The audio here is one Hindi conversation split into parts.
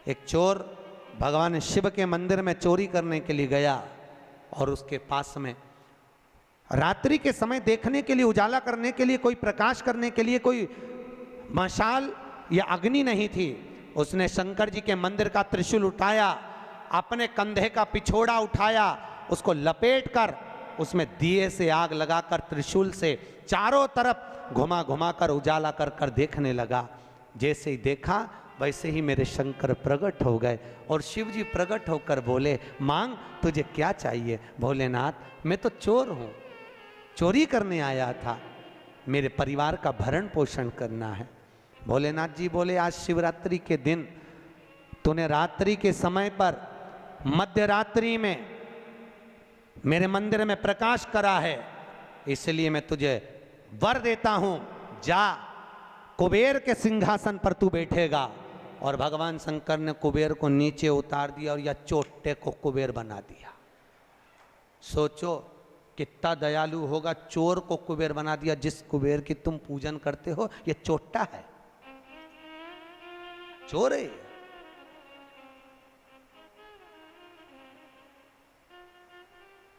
एक चोर भगवान शिव के मंदिर में चोरी करने के लिए गया और उसके पास में रात्रि के समय देखने के लिए, उजाला करने के लिए, कोई प्रकाश करने के लिए कोई मशाल या अग्नि नहीं थी। उसने शंकर जी के मंदिर का त्रिशूल उठाया, अपने कंधे का पिछोड़ा उठाया, उसको लपेट कर उसमें दिए से आग लगाकर त्रिशूल से चारों तरफ घुमा घुमा कर उजाला कर कर देखने लगा। जैसे ही देखा वैसे ही मेरे शंकर प्रकट हो गए और शिव जी प्रकट होकर बोले, मांग तुझे क्या चाहिए। भोलेनाथ मैं तो चोर हूँ, चोरी करने आया था, मेरे परिवार का भरण पोषण करना है। भोलेनाथ जी बोले, आज शिवरात्रि के दिन तूने रात्रि के समय पर मध्य रात्रि में मेरे मंदिर में प्रकाश करा है, इसलिए मैं तुझे वर देता हूं, जा कुबेर के सिंहासन पर तू बैठेगा। और भगवान शंकर ने कुबेर को नीचे उतार दिया और या चोटे को कुबेर बना दिया। सोचो कितना दयालु होगा, चोर को कुबेर बना दिया। जिस कुबेर की तुम पूजन करते हो ये चोट्टा है, चोर है।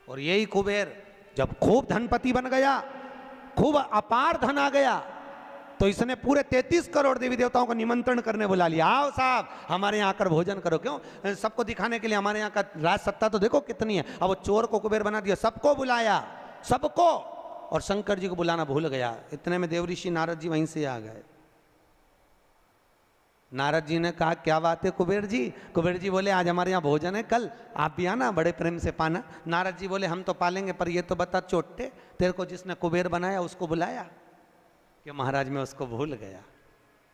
और यही कुबेर जब खूब धनपति बन गया, खूब अपार धन आ गया, तो इसने पूरे 33 करोड़ देवी देवताओं को निमंत्रण करने बुला लिया। आओ साहब हमारे यहाँ आकर भोजन करो। क्यों? सबको दिखाने के लिए हमारे यहाँ का राज सत्ता तो देखो कितनी है। अब वो चोर को कुबेर बना दिया, सबको बुलाया, सबको। और शंकर जी को बुलाना भूल गया। इतने में देवऋषि नारद जी वहीं से आ गए। नारद जी ने कहा, क्या बात है कुबेर जी? कुबेर जी बोले, आज हमारे यहाँ भोजन है, कल आप भी आना, बड़े प्रेम से पाना। नारद जी बोले, हम तो पालेंगे, पर ये तो बता चोटे, तेरे को जिसने कुबेर बनाया उसको बुलाया? कि महाराज मैं उसको भूल गया।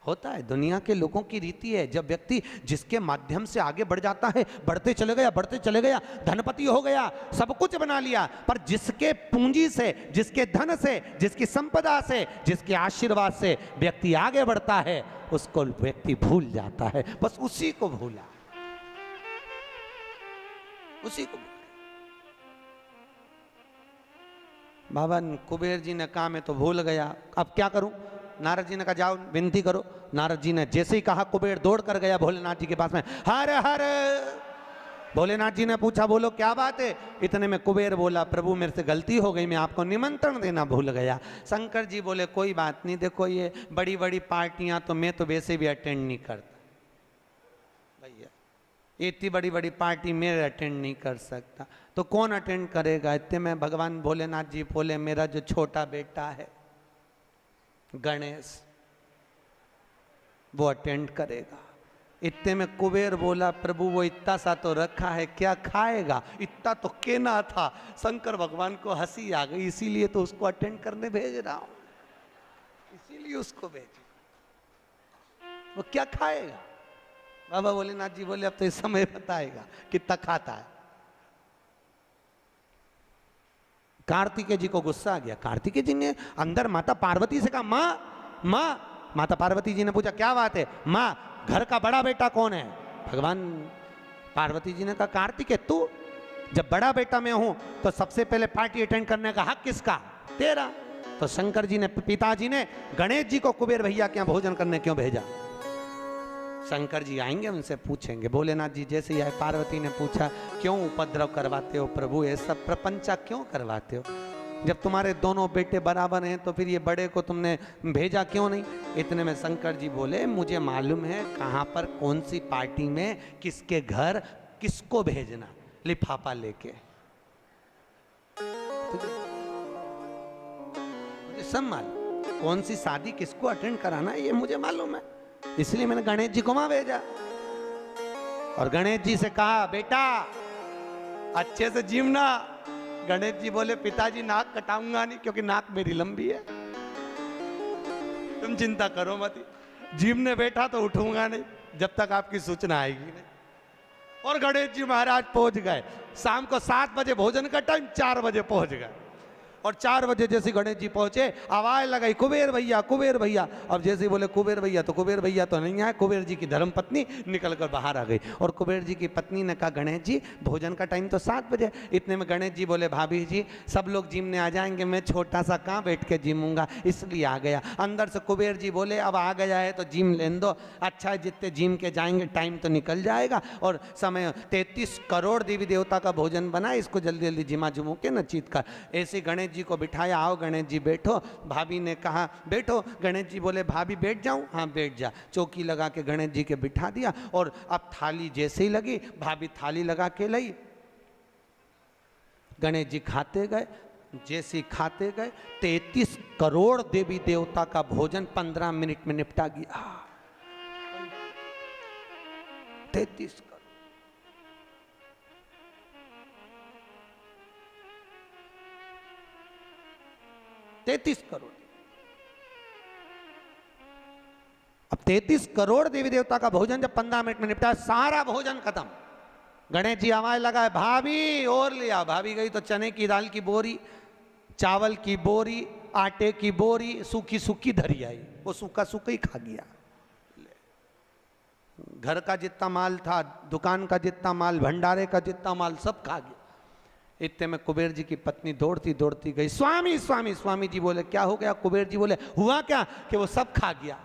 होता है, दुनिया के लोगों की रीति है। जब व्यक्ति जिसके माध्यम से आगे बढ़ जाता है, बढ़ते चले गया, धनपति हो गया, सब कुछ बना लिया, पर जिसके पूंजी से, जिसके धन से, जिसकी संपदा से, जिसके आशीर्वाद से व्यक्ति आगे बढ़ता है, उसको व्यक्ति भूल जाता है। बस उसी को भूला, उसी को। बाबा कुबेर जी ने कहा मैं तो भूल गया, अब क्या करूं? नारद जी ने कहा जाओ विनती करो। नारद जी ने जैसे ही कहा, कुबेर दौड़ कर गया भोलेनाथ जी के पास में। हर हर। भोलेनाथ जी ने पूछा, बोलो क्या बात है? इतने में कुबेर बोला, प्रभु मेरे से गलती हो गई, मैं आपको निमंत्रण देना भूल गया। शंकर जी बोले, कोई बात नहीं, देखो ये बड़ी बड़ी पार्टियां तो मैं तो वैसे भी अटेंड नहीं करता भैया, इतनी बड़ी बड़ी पार्टी मैं अटेंड नहीं कर सकता, तो कौन अटेंड करेगा? इतने में भगवान भोलेनाथ जी बोले, मेरा जो छोटा बेटा है गणेश, वो अटेंड करेगा। इतने में कुबेर बोला, प्रभु वो इतना सा तो रखा है, क्या खाएगा? इतना तो केना था। शंकर भगवान को हंसी आ गई, इसीलिए तो उसको अटेंड करने भेज रहा हूं, इसीलिए उसको भेज। वो क्या खाएगा? बाबा भोलेनाथ जी बोले, अब तो इस समय बताएगा कितना खाता है। कार्तिकेय जी को गुस्सा आ गया। कार्तिकेय जी ने अंदर माता पार्वती से कहा, माँ माँ। माता पार्वती जी ने पूछा, क्या बात है? माँ घर का बड़ा बेटा कौन है? भगवान पार्वती जी ने कहा, कार्तिकेय तू। जब बड़ा बेटा मैं हूं तो सबसे पहले पार्टी अटेंड करने का हक किसका? तेरा। तो शंकर जी ने, पिताजी ने गणेश जी को कुबेर भैया के यहाँ भोजन करने क्यों भेजा? शंकर जी आएंगे, उनसे पूछेंगे। भोलेनाथ जी जैसे ही आए, पार्वती ने पूछा, क्यों उपद्रव करवाते हो प्रभु, ये सब प्रपंचा क्यों करवाते हो? जब तुम्हारे दोनों बेटे बराबर हैं तो फिर ये बड़े को तुमने भेजा क्यों नहीं? इतने में शंकर जी बोले, मुझे मालूम है कहाँ पर, कौन सी पार्टी में, किसके घर किसको भेजना, लिफाफा लेके। मुझे सब मालूम, कौन सी शादी किसको अटेंड कराना है, ये मुझे मालूम है, इसलिए मैंने गणेश जी को वहां भेजा। और गणेश जी से कहा, बेटा अच्छे से जीवना। गणेश जी बोले, पिताजी नाक कटाऊंगा नहीं, क्योंकि नाक मेरी लंबी है, तुम चिंता करो मत। जीवने बैठा तो उठूंगा नहीं जब तक आपकी सूचना आएगी नहीं। और गणेश जी महाराज पहुंच गए। शाम को 7 बजे भोजन का टाइम, 4 बजे पहुंच गए। और 4 बजे जैसे गणेश जी पहुंचे, आवाज लगाई कुबेर भैया, कुबेर भैया। अब जैसे ही बोले कुबेर भैया, तो कुबेर भैया तो नहीं आए, कुबेर जी की धर्मपत्नी निकल कर बाहर आ गई। और कुबेर जी की पत्नी ने कहा गणेश जी भोजन का टाइम तो 7 बजे। इतने में गणेश जी बोले भाभी जी सब लोग जिमने आ जाएंगे, मैं छोटा सा कहाँ बैठ के जिमूंगा, इसलिए आ गया। अंदर से कुबेर जी बोले अब आ गया है तो जिम लेने दो, अच्छा है जितने जिम के जाएंगे टाइम तो निकल जाएगा, और समय 33 करोड़ देवी देवता का भोजन बना, इसको जल्दी जल्दी जिमा जुमू के न चीत कर। ऐसे गणेश जी को बिठाया, आओ गणेश जी बैठो। भाभी ने कहा बैठो। गणेश जी बोले भाभी बैठ जाऊं? हाँ बैठ जा। चौकी लगा के गणेश जी के बिठा दिया, और अब थाली जैसे ही लगी, भाभी थाली लगा के लाई, गणेश जी खाते गए। जैसे ही खाते गए 33 करोड़ देवी देवता का भोजन 15 मिनट में निपटा गया। 33 करोड़। अब 33 करोड़ देवी देवता का भोजन जब 15 मिनट में निपटा, सारा भोजन खत्म। गणेश जी आवाज लगाए भाभी और लिया। भाभी गई तो चने की दाल की बोरी, चावल की बोरी, आटे की बोरी, सूखी सूखी धरी आई। वो सूखा सूखा ही खा गया। घर का जितना माल था, दुकान का जितना माल, भंडारे का जितना माल, सब खा गया। इतने में कुबेर जी की पत्नी दौड़ती दौड़ती गई, स्वामी स्वामी। स्वामी जी बोले क्या हो गया? कुबेर जी बोले हुआ क्या कि वो सब खा गया।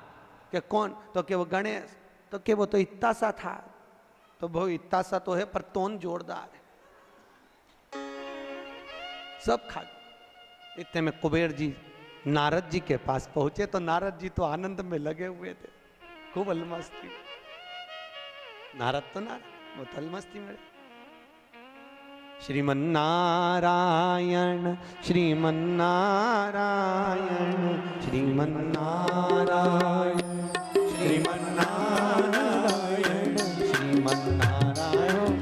कि कौन? तो कि वो गणेश। तो कि वो तो इतना सा था। तो वो इतना सा तो है पर तोन जोरदार है, सब खा गया। इतने में कुबेर जी नारद जी के पास पहुंचे, तो नारद जी तो आनंद में लगे हुए थे, खूब अलमस्ती। नारद तो नारद, वो तो अलमस्ती में। श्रीमन्नारायण श्रीमन्नारायण श्रीमन्नारायण श्रीमन्नारायण श्रीमन्नारायण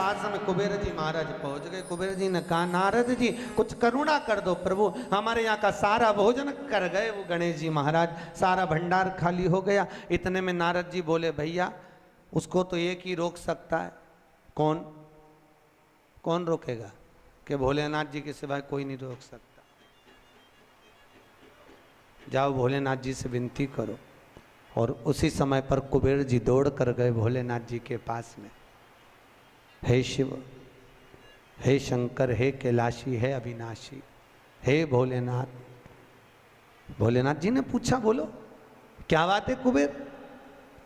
पास में कुबेर जी महाराज पहुंच गए। कुबेर जी ने कहा नारद जी कुछ करुणा कर दो प्रभु, हमारे यहाँ का सारा भोजन कर गए वो गणेश जी महाराज, सारा भंडार खाली हो गया। इतने में नारद जी बोले भैया उसको तो एक ही रोक सकता है। कौन? कौन रोकेगा? कि भोलेनाथ जी के सिवाय कोई नहीं रोक सकता। जाओ भोलेनाथ जी से विनती करो। और उसी समय पर कुबेर जी दौड़ कर गए भोलेनाथ जी के पास में। हे शिव, हे शंकर, हे कैलाशी, हे अविनाशी, हे भोलेनाथ। भोलेनाथ जी ने पूछा बोलो क्या बात है कुबेर,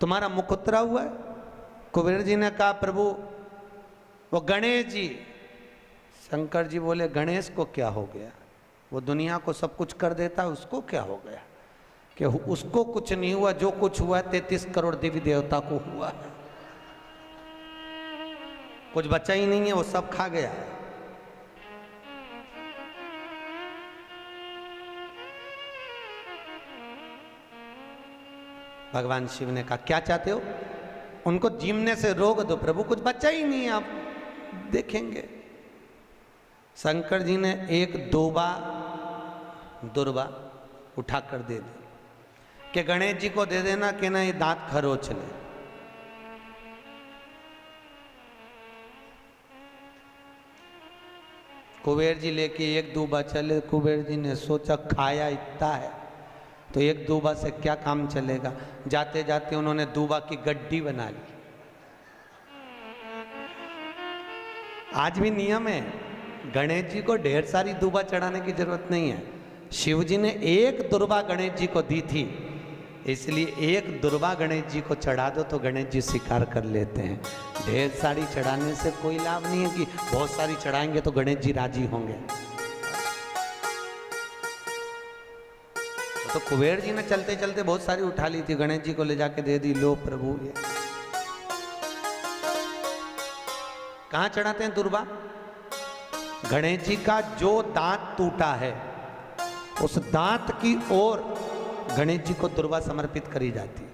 तुम्हारा मुख उतरा हुआ है? कुबेर जी ने कहा प्रभु वो गणेश जी। शंकर जी बोले गणेश को क्या हो गया? वो दुनिया को सब कुछ कर देता है, उसको क्या हो गया? कि उसको कुछ नहीं हुआ, जो कुछ हुआ 33 करोड़ देवी देवता को हुआ। कुछ बचा ही नहीं है, वो सब खा गया। भगवान शिव ने कहा क्या चाहते हो? उनको जीमने से रोक दो प्रभु, कुछ बचा ही नहीं है, आप देखेंगे। शंकर जी ने एक दुर्बा उठाकर दे दी कि गणेश जी को दे देना कि ना ये दांत खरोच ले। कुबेर जी लेके एक दूबा चले। कुबेर जी ने सोचा खाया इतना है तो एक दूबा से क्या काम चलेगा। जाते जाते उन्होंने दूबा की गड्डी बना ली। आज भी नियम है, गणेश जी को ढेर सारी दूबा चढ़ाने की जरूरत नहीं है। शिव जी ने एक दुर्बा गणेश जी को दी थी, इसलिए एक दुर्बा गणेश जी को चढ़ा दो तो गणेश जी स्वीकार कर लेते हैं। ढेर सारी चढ़ाने से कोई लाभ नहीं है कि बहुत सारी चढ़ाएंगे तो गणेश जी राजी होंगे। तो कुबेर जी ने चलते चलते बहुत सारी उठा ली थी, गणेश जी को ले जाके दे दी। लो प्रभु ये कहां चढ़ाते हैं दुर्बा? गणेश जी का जो दांत टूटा है उस दांत की ओर गणेश जी को दुर्बा समर्पित करी जाती है।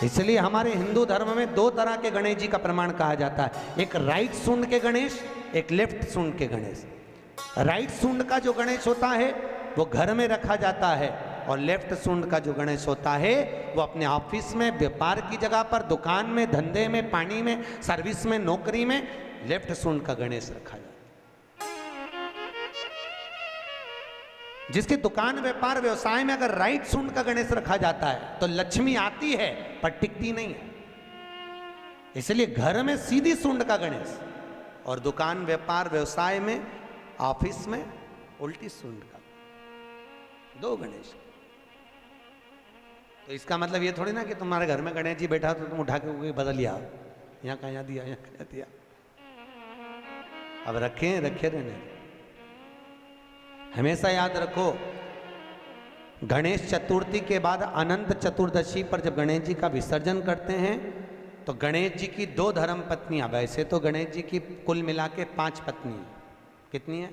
इसलिए हमारे हिंदू धर्म में दो तरह के गणेश जी का प्रमाण कहा जाता है, एक राइट सूंड के गणेश, एक लेफ्ट सूंड के गणेश। राइट सूंड का जो गणेश होता है वो घर में रखा जाता है, और लेफ्ट सूंड का जो गणेश होता है वो अपने ऑफिस में, व्यापार की जगह पर, दुकान में, धंधे में, पानी में, सर्विस में, नौकरी में लेफ्ट सूंड का गणेश रखा जाता है। जिसकी दुकान, व्यापार, व्यवसाय में अगर राइट सूंड का गणेश रखा जाता है तो लक्ष्मी आती है पर टिकती नहीं है। इसलिए घर में सीधी सूंड का गणेश और दुकान, व्यापार, व्यवसाय में, ऑफिस में उल्टी सूंड का, दो गणेश। तो इसका मतलब ये थोड़ी ना कि तुम्हारे घर में गणेश जी बैठा तो तुम उठा के बदल लिया, यहाँ कहाँ दिया, यहाँ कहाँ दिया। अब रखे रहने। हमेशा याद रखो, गणेश चतुर्थी के बाद अनंत चतुर्दशी पर जब गणेश जी का विसर्जन करते हैं तो गणेश जी की 2 धर्म पत्नियां, वैसे तो गणेश जी की कुल मिला के 5 पत्नी, कितनी है?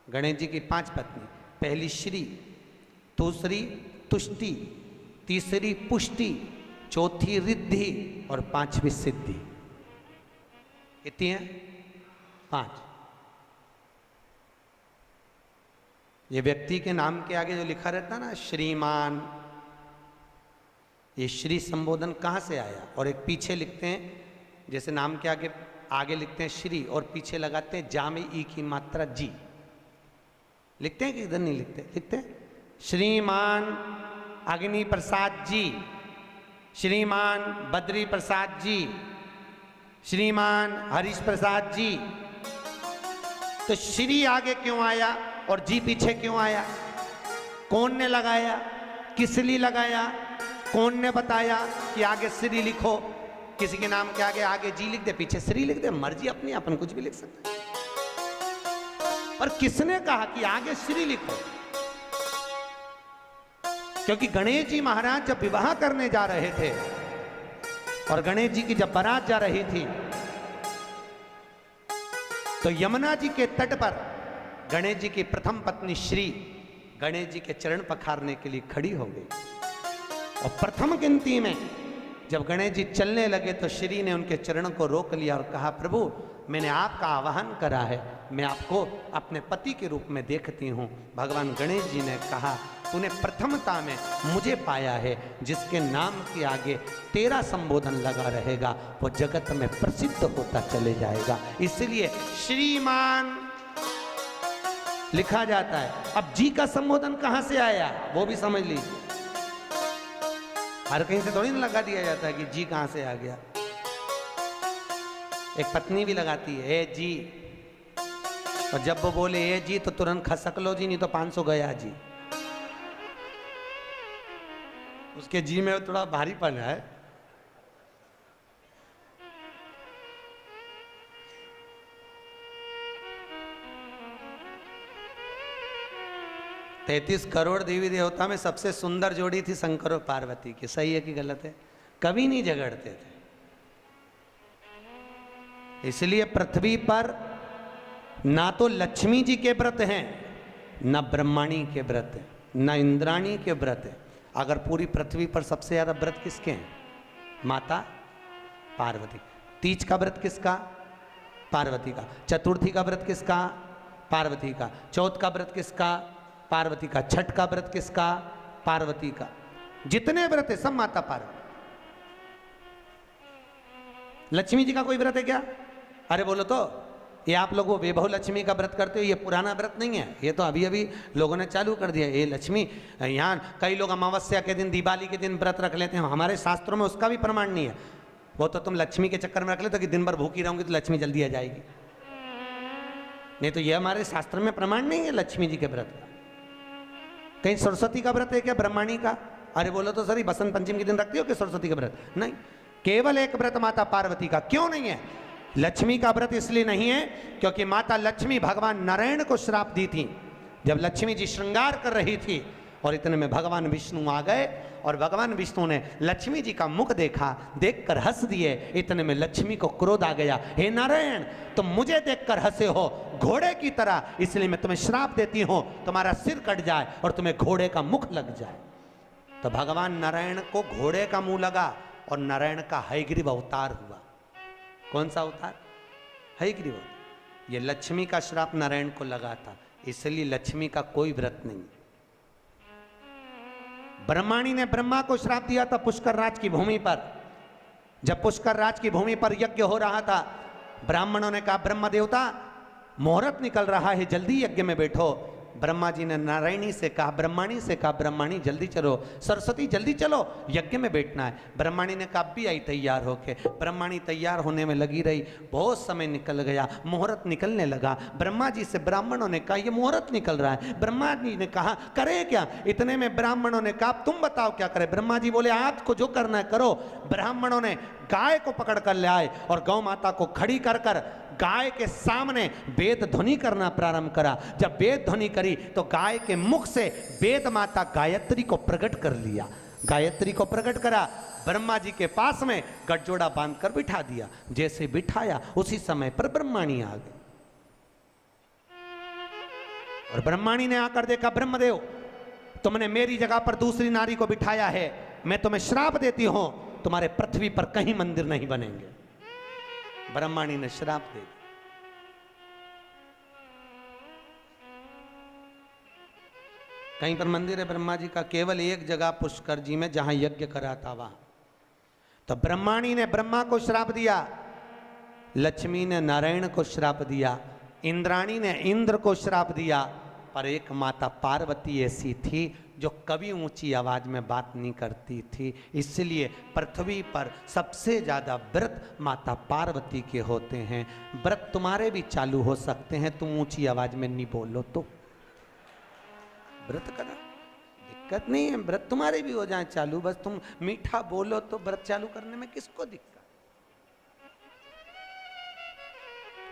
गणेश जी की 5 पत्नी। पहली श्री, दूसरी तुष्टि, तीसरी पुष्टि, चौथी रिद्धि और 5वीं सिद्धि। कितनी है? 5। ये व्यक्ति के नाम के आगे जो लिखा रहता है ना श्रीमान, ये श्री संबोधन कहाँ से आया? और एक पीछे लिखते हैं, जैसे नाम के आगे लिखते हैं श्री और पीछे लगाते हैं जा में ई की मात्रा जी। लिखते हैं कि इधर नहीं लिखते? लिखते हैं श्रीमान अग्नि प्रसाद जी, श्रीमान बद्री प्रसाद जी, श्रीमान हरीश प्रसाद जी। तो श्री आगे क्यों आया और जी पीछे क्यों आया? कौन ने लगाया? किस लिए लगाया? कौन ने बताया कि आगे श्री लिखो? किसी के नाम के आगे जी लिख दे, पीछे श्री लिख दे, मर्जी अपनी, अपन कुछ भी लिख सकते हैं। और किसने कहा कि आगे श्री लिखो? क्योंकि गणेश जी महाराज जब विवाह करने जा रहे थे और गणेश जी की जब बारात जा रही थी तो यमुना जी के तट पर गणेश जी की प्रथम पत्नी श्री गणेश जी के चरण पखारने के लिए खड़ी हो गई और प्रथम गिनती में जब गणेश जी चलने लगे तो श्री ने उनके चरणों को रोक लिया और कहा, प्रभु मैंने आपका आवाहन करा है, मैं आपको अपने पति के रूप में देखती हूँ। भगवान गणेश जी ने कहा, तूने प्रथमता में मुझे पाया है, जिसके नाम के आगे तेरा संबोधन लगा रहेगा वो जगत में प्रसिद्ध होता चले जाएगा। इसलिए श्रीमान लिखा जाता है। अब जी का संबोधन कहां से आया वो भी समझ लीजिए। हर कहीं से थोड़ी ना लगा दिया जाता है कि जी कहां से आ गया। एक पत्नी भी लगाती है ए जी, और जब वो बोले ए जी तो तुरंत खसक लो जी, नहीं तो 500 गया जी। उसके जी में थोड़ा भारीपन है। तैतीस करोड़ देवी देवता में सबसे सुंदर जोड़ी थी शंकर और पार्वती की। सही है कि गलत है? कभी नहीं झगड़ते थे। इसलिए पृथ्वी पर ना तो लक्ष्मी जी के व्रत हैं, ना ब्रह्माणी के व्रत हैं, ना इंद्राणी के व्रत हैं। अगर पूरी पृथ्वी पर सबसे ज्यादा व्रत किसके हैं? माता पार्वती। तीज का व्रत किसका? पार्वती का। चतुर्थी का व्रत किसका? पार्वती का। चौथ का व्रत किसका? पार्वती का। छठ का व्रत किसका? पार्वती का। जितने व्रत है सब माता पार्वती। लक्ष्मी जी का कोई व्रत है क्या? अरे बोलो तो, ये आप लोग वो वैभव लक्ष्मी का व्रत करते हो, ये पुराना व्रत नहीं है, ये तो अभी अभी लोगों ने चालू कर दिया। ये लक्ष्मी, यहाँ कई लोग अमावस्या के दिन, दिवाली के दिन व्रत रख लेते हैं, हमारे शास्त्रों में उसका भी प्रमाण नहीं है। वो तो तुम लक्ष्मी के चक्कर में रख ले तो कि दिन भर भूखी रहूंगी तो लक्ष्मी जल्दी आ जाएगी, नहीं तो ये हमारे शास्त्र में प्रमाण नहीं है लक्ष्मी जी के व्रत का। कहीं सरस्वती का व्रत है क्या? ब्रह्माणी का? अरे बोलो तो सर, बसंत पंचमी के दिन रखती हो कि सरस्वती का व्रत? नहीं, केवल एक व्रत माता पार्वती का। क्यों नहीं है? लक्ष्मी का व्रत इसलिए नहीं है क्योंकि माता लक्ष्मी भगवान नारायण को श्राप दी थी। जब लक्ष्मी जी श्रृंगार कर रही थी और इतने में भगवान विष्णु आ गए और भगवान विष्णु ने लक्ष्मी जी का मुख देखा, देखकर हंस दिए। इतने में लक्ष्मी को क्रोध आ गया, हे नारायण तुम मुझे देखकर हंसे हो घोड़े की तरह, इसलिए मैं तुम्हें श्राप देती हूं, तुम्हारा सिर कट जाए और तुम्हें घोड़े का मुख लग जाए। तो भगवान नारायण को घोड़े का मुंह लगा और नारायण का हयग्रीव अवतार हुआ। कौन सा अवतार? हयग्रीव। ये लक्ष्मी का श्राप नारायण को लगा था, इसलिए लक्ष्मी का कोई व्रत नहीं। ब्रह्माणी ने ब्रह्मा को श्राप दिया था पुष्कर राज की भूमि पर। जब पुष्कर राज की भूमि पर यज्ञ हो रहा था, ब्राह्मणों ने कहा ब्रह्म देवता मुहूर्त निकल रहा है, जल्दी यज्ञ में बैठो। ब्रह्मा जी ने नारायणी से कहा, ब्रह्माणी से कहा, ब्रह्माणी जल्दी चलो, सरस्वती जल्दी चलो, यज्ञ में बैठना है। ब्रह्माणी ने कहा भी आई तैयार होके। ब्रह्माणी तैयार होने में लगी रही, बहुत समय निकल गया, मुहूर्त निकलने लगा। ब्रह्मा जी से ब्राह्मणों ने कहा ये मुहूर्त निकल रहा है। ब्रह्मा जी ने कहा करें क्या? इतने में ब्राह्मणों ने कहा तुम बताओ क्या करें? ब्रह्मा जी बोले आपको जो करना है करो। ब्राह्मणों ने गाय को पकड़ कर ले आए और गौ माता को खड़ी कर कर गाय के सामने वेद ध्वनि करना प्रारंभ करा। जब वेद ध्वनि करी तो गाय के मुख से वेद माता गायत्री को प्रकट कर लिया। गायत्री को प्रकट करा, ब्रह्मा जी के पास में गठजोड़ा बांधकर बिठा दिया। जैसे बिठाया उसी समय पर ब्रह्माणी आ गई और ब्रह्माणी ने आकर देखा ब्रह्मदेव तुमने मेरी जगह पर दूसरी नारी को बिठाया है, मैं तुम्हें श्राप देती हूं, तुम्हारे पृथ्वी पर कहीं मंदिर नहीं बनेंगे। ब्रह्माणी ने श्राप दे दिया। कहीं पर मंदिर है ब्रह्मा जी का? केवल एक जगह पुष्कर जी में जहां यज्ञ करा था वहां। तो ब्रह्माणी ने ब्रह्मा को श्राप दिया, लक्ष्मी ने नारायण को श्राप दिया, इंद्राणी ने इंद्र को श्राप दिया, पर एक माता पार्वती ऐसी थी जो कभी ऊंची आवाज में बात नहीं करती थी। इसलिए पृथ्वी पर सबसे ज्यादा व्रत माता पार्वती के होते हैं। व्रत तुम्हारे भी चालू हो सकते हैं, तुम ऊंची आवाज में नहीं बोलो तो व्रत करा, दिक्कत नहीं है। व्रत तुम्हारे भी हो जाए चालू, बस तुम मीठा बोलो तो व्रत चालू करने में किसको दिक्कत।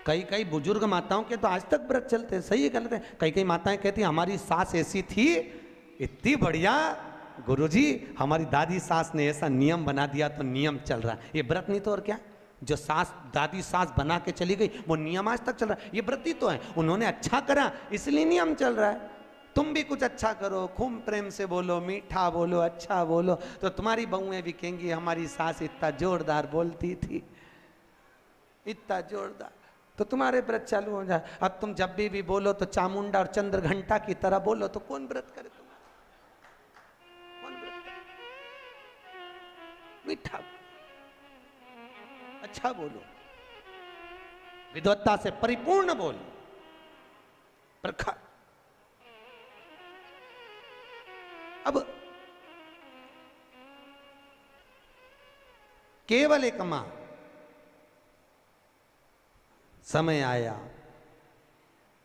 कई कई बुजुर्ग माताओं के तो आज तक व्रत चलते हैं, सही है गलत है? कई कई माताएं कहती हमारी सास ऐसी थी, इतनी बढ़िया गुरुजी, हमारी दादी सास ने ऐसा नियम बना दिया तो नियम चल रहा है। ये व्रत नहीं तो और क्या? जो सास दादी सास बना के चली गई वो नियम आज तक चल रहा है। ये व्रत ही तो है, उन्होंने अच्छा करा इसलिए नियम चल रहा है। तुम भी कुछ अच्छा करो, खूब प्रेम से बोलो, मीठा बोलो, अच्छा बोलो, तो तुम्हारी बहुएं भी कहेंगी हमारी सास इतना जोरदार बोलती थी, इतना जोरदार, तो तुम्हारे व्रत चालू हो जाए। अब तुम जब भी बोलो तो चामुंडा और चंद्र घंटा की तरह बोलो, तो कौन व्रत करे तुम्हारा? कौन व्रत करे? मीठा, अच्छा बोलो, विद्वत्ता से परिपूर्ण बोलो, प्रखर। अब केवल एक मां, समय आया,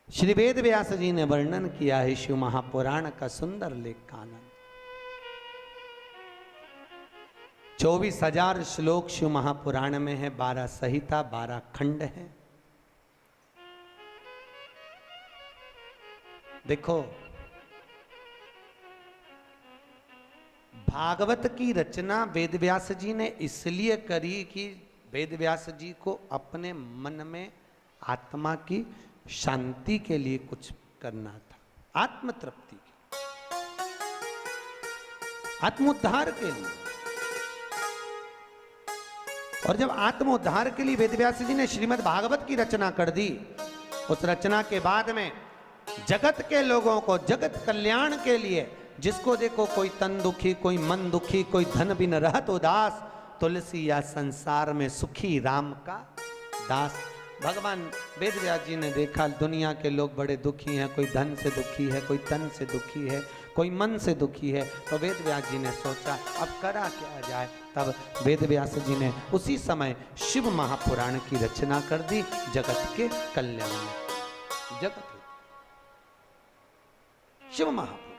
श्री वेद व्यास जी ने वर्णन किया है शिव महापुराण का सुंदर लेख कानन। 24,000 श्लोक शिव महापुराण में है, 12 संहिता, 12 खंड है। देखो, भागवत की रचना वेदव्यास जी ने इसलिए करी कि वेदव्यास जी को अपने मन में आत्मा की शांति के लिए कुछ करना था, आत्म तृप्ति के, आत्मोद्धार के लिए। और जब आत्मोद्धार के लिए वेदव्यास जी ने श्रीमद् भागवत की रचना कर दी, उस रचना के बाद में जगत के लोगों को जगत कल्याण के लिए, जिसको देखो कोई तन दुखी, कोई मन दुखी, कोई धन बिन रहत उदास, तुलसी या संसार में सुखी राम का दास। भगवान वेदव्यास जी ने देखा दुनिया के लोग बड़े दुखी हैं, कोई धन से दुखी है, कोई तन से दुखी है, कोई मन से दुखी है, तो वेदव्यास जी ने सोचा अब करा क्या जाए। तब वेदव्यास जी ने उसी समय शिव महापुराण की रचना कर दी, जगत के कल्याण में। जगत शिव महापुराण,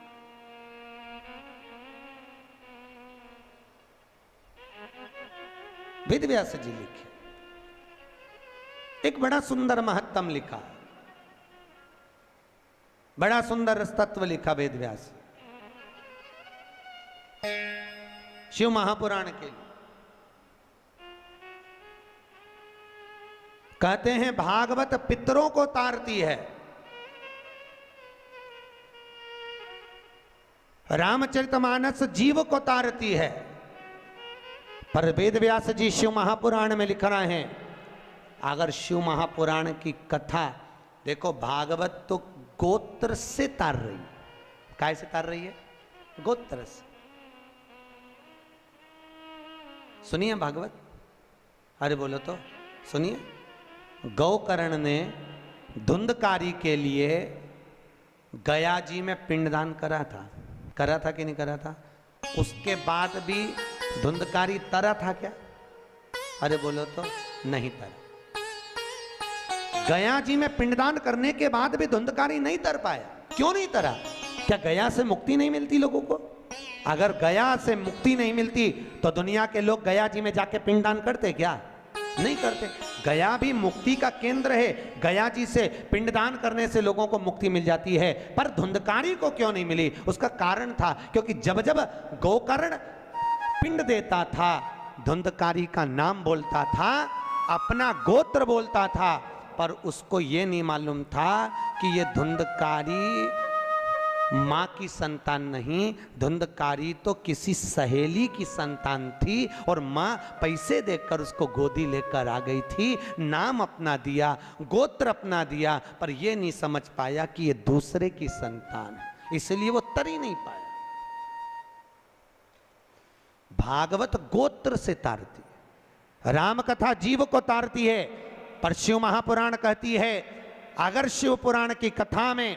वेदव्यास जी लिखे, एक बड़ा सुंदर महत्तम लिखा, बड़ा सुंदर तत्व लिखा वेदव्यास शिव महापुराण के लिए। कहते हैं भागवत पितरों को तारती है, रामचरितमानस जीव को तारती है, पर वेदव्यास जी शिव महापुराण में लिख रहे हैं, अगर शिव महापुराण की कथा देखो, भागवत तो गोत्र से तार रही है। काय से तार रही है? गोत्र से। सुनिए भागवत, अरे बोलो तो सुनिए। गौकर्ण ने धुंधकारी के लिए गया जी में पिंडदान करा था कि नहीं करा था? उसके बाद भी धुंधकारी तरा था क्या? अरे बोलो तो नहीं तरा। गया जी में पिंडदान करने के बाद भी धुंधकारी नहीं तर पाया। क्यों नहीं तरा? क्या गया से मुक्ति नहीं मिलती लोगों को? अगर गया से मुक्ति नहीं मिलती तो दुनिया के लोग गया जी में जाके पिंडदान करते क्या? नहीं करते। गया भी मुक्ति का केंद्र है, गया जी से पिंडदान करने से लोगों को मुक्ति मिल जाती है, पर धुंधकारी को क्यों नहीं मिली? उसका कारण था क्योंकि जब जब गोकर्ण पिंड देता था, धुंधकारी का नाम बोलता था, अपना गोत्र बोलता था, पर उसको ये नहीं मालूम था कि ये धुंधकारी माँ की संतान नहीं, धुंधकारी तो किसी सहेली की संतान थी और माँ पैसे देकर उसको गोदी लेकर आ गई थी, नाम अपना दिया, गोत्र अपना दिया, पर ये नहीं समझ पाया कि ये दूसरे की संतान है, इसलिए वो तर ही नहीं पाया। भागवत गोत्र से तारती है, राम कथा जीव को तारती है, पर शिव महापुराण कहती है अगर शिव पुराण की कथा में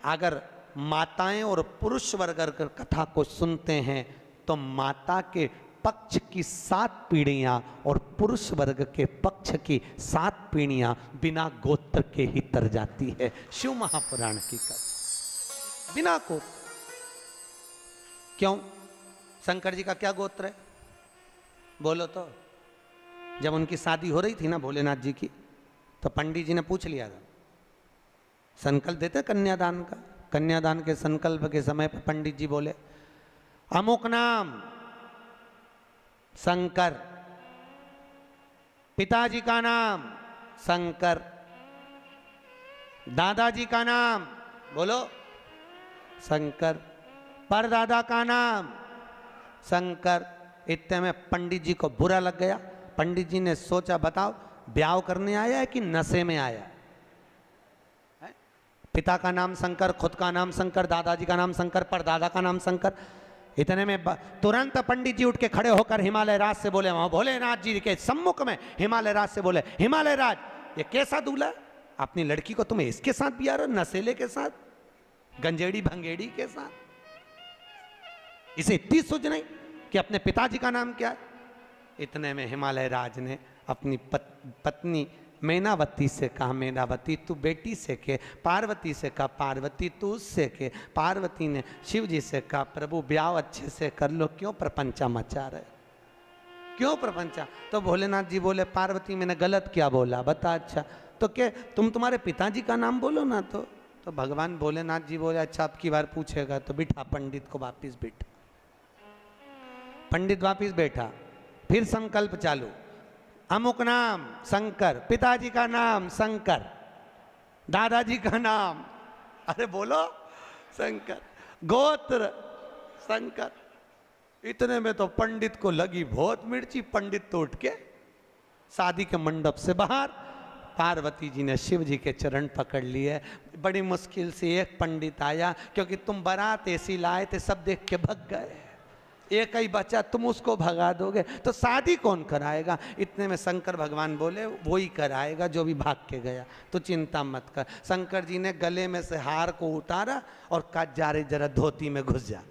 अगर माताएं और पुरुष वर्ग अगर कथा को सुनते हैं तो माता के पक्ष की 7 पीढ़ियां और पुरुष वर्ग के पक्ष की 7 पीढ़ियां बिना गोत्र के ही तर जाती है। शिव महापुराण की कथा बिना गोत्र। क्यों? शंकर जी का क्या गोत्र है? बोलो तो। जब उनकी शादी हो रही थी ना भोलेनाथ जी की, तो पंडित जी ने पूछ लिया था, संकल्प देते कन्यादान का। कन्यादान के संकल्प के समय पर पंडित जी बोले अमुक नाम शंकर, पिताजी का नाम शंकर, दादाजी का नाम बोलो शंकर। परदादा का नाम शंकर। इतने में पंडित जी को बुरा लग गया। पंडित जी ने सोचा, बताओ ब्याह करने आया है कि नशे में आया है? पिता का नाम शंकर, खुद का नाम शंकर, दादाजी का नाम शंकर, परदादा का नाम शंकर। इतने में तुरंत पंडित जी उठ के खड़े होकर हिमालय राज से बोले, वहां भोलेनाथ जी के सम्मुख में हिमालय राज से बोले, हिमालय राज ये कैसा दूल्हा, अपनी लड़की को तुम्हें इसके साथ बिया रहे हो, नशेले के साथ, गंजेड़ी भंगेड़ी के साथ? इसे इतनी सूझ नहीं कि अपने पिताजी का नाम क्या है? इतने में हिमालय राज ने अपनी पत्नी मैनावती से कहा, मैनावती तू बेटी से के, पार्वती से कहा, पार्वती तू उससे के। पार्वती ने शिव जी से कहा, प्रभु ब्याह अच्छे से कर लो, क्यों प्रपंचा मचा रहे, क्यों प्रपंचा? तो भोलेनाथ जी बोले, पार्वती मैंने गलत क्या बोला बता। अच्छा तो क्या तुम्हारे पिताजी का नाम बोलो ना। तो भगवान भोलेनाथ जी बोले, अच्छा अब की बार पूछेगा तो बिठा पंडित को वापिस बिठा। पंडित वापिस बैठा, फिर संकल्प चालू, अमुक नाम शंकर, पिताजी का नाम शंकर, दादाजी का नाम, अरे बोलो शंकर, गोत्र शंकर। इतने में तो पंडित को लगी बहुत मिर्ची। पंडित तो उठ के शादी के मंडप से बाहर, पार्वती जी ने शिव जी के चरण पकड़ लिए। बड़ी मुश्किल से एक पंडित आया, क्योंकि तुम बारात ऐसी लाए थे सब देख के भग गए, एक ही बच्चा, तुम उसको भगा दोगे तो शादी कौन कराएगा? इतने में शंकर भगवान बोले, वो ही कराएगा जो भी भाग के गया, तो चिंता मत कर। शंकर जी ने गले में से हार को उतारा और कहा, जा रे जरा धोती में घुस जा।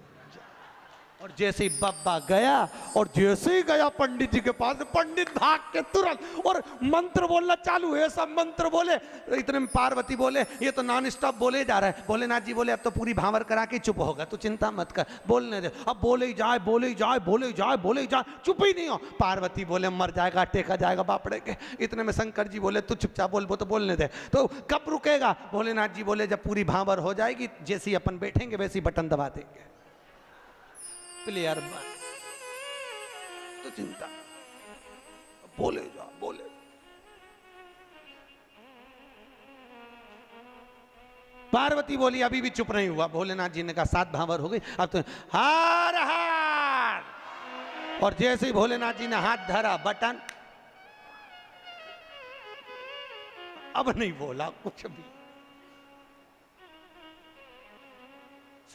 और जैसे ही बब्बा गया, और जैसे ही गया पंडित जी के पास, पंडित भाग के तुरंत और मंत्र बोलना चालू हुए, सब मंत्र बोले। इतने में पार्वती बोले, ये तो नॉन स्टॉप बोले जा रहा है। भोलेनाथ जी बोले, अब तो पूरी भांवर करा के चुप होगा, तू चिंता मत कर, बोलने दे। अब बोले ही जाए, बोले ही जाए, बोले ही जाए, बोले ही जाए, चुप ही नहीं हो। पार्वती बोले, मर जाएगा, टेका जाएगा बापड़े के। इतने में शंकर जी बोले, तू चुपचाप बोल, वो तो बोलने दे। तो कब रुकेगा? भोलेनाथ जी बोले, जब पूरी भांवर हो जाएगी, जैसे ही अपन बैठेंगे वैसे ही बटन दबा देंगे, प्लेयर बन, तो चिंता, बोले जा बोले। पार्वती बोली, अभी भी चुप नहीं हुआ। भोलेनाथ जी ने कहा, 7 भांवर हो गई, अब तो हार हार। और जैसे ही भोलेनाथ जी ने हाथ धरा, बटन, अब नहीं बोला कुछ भी।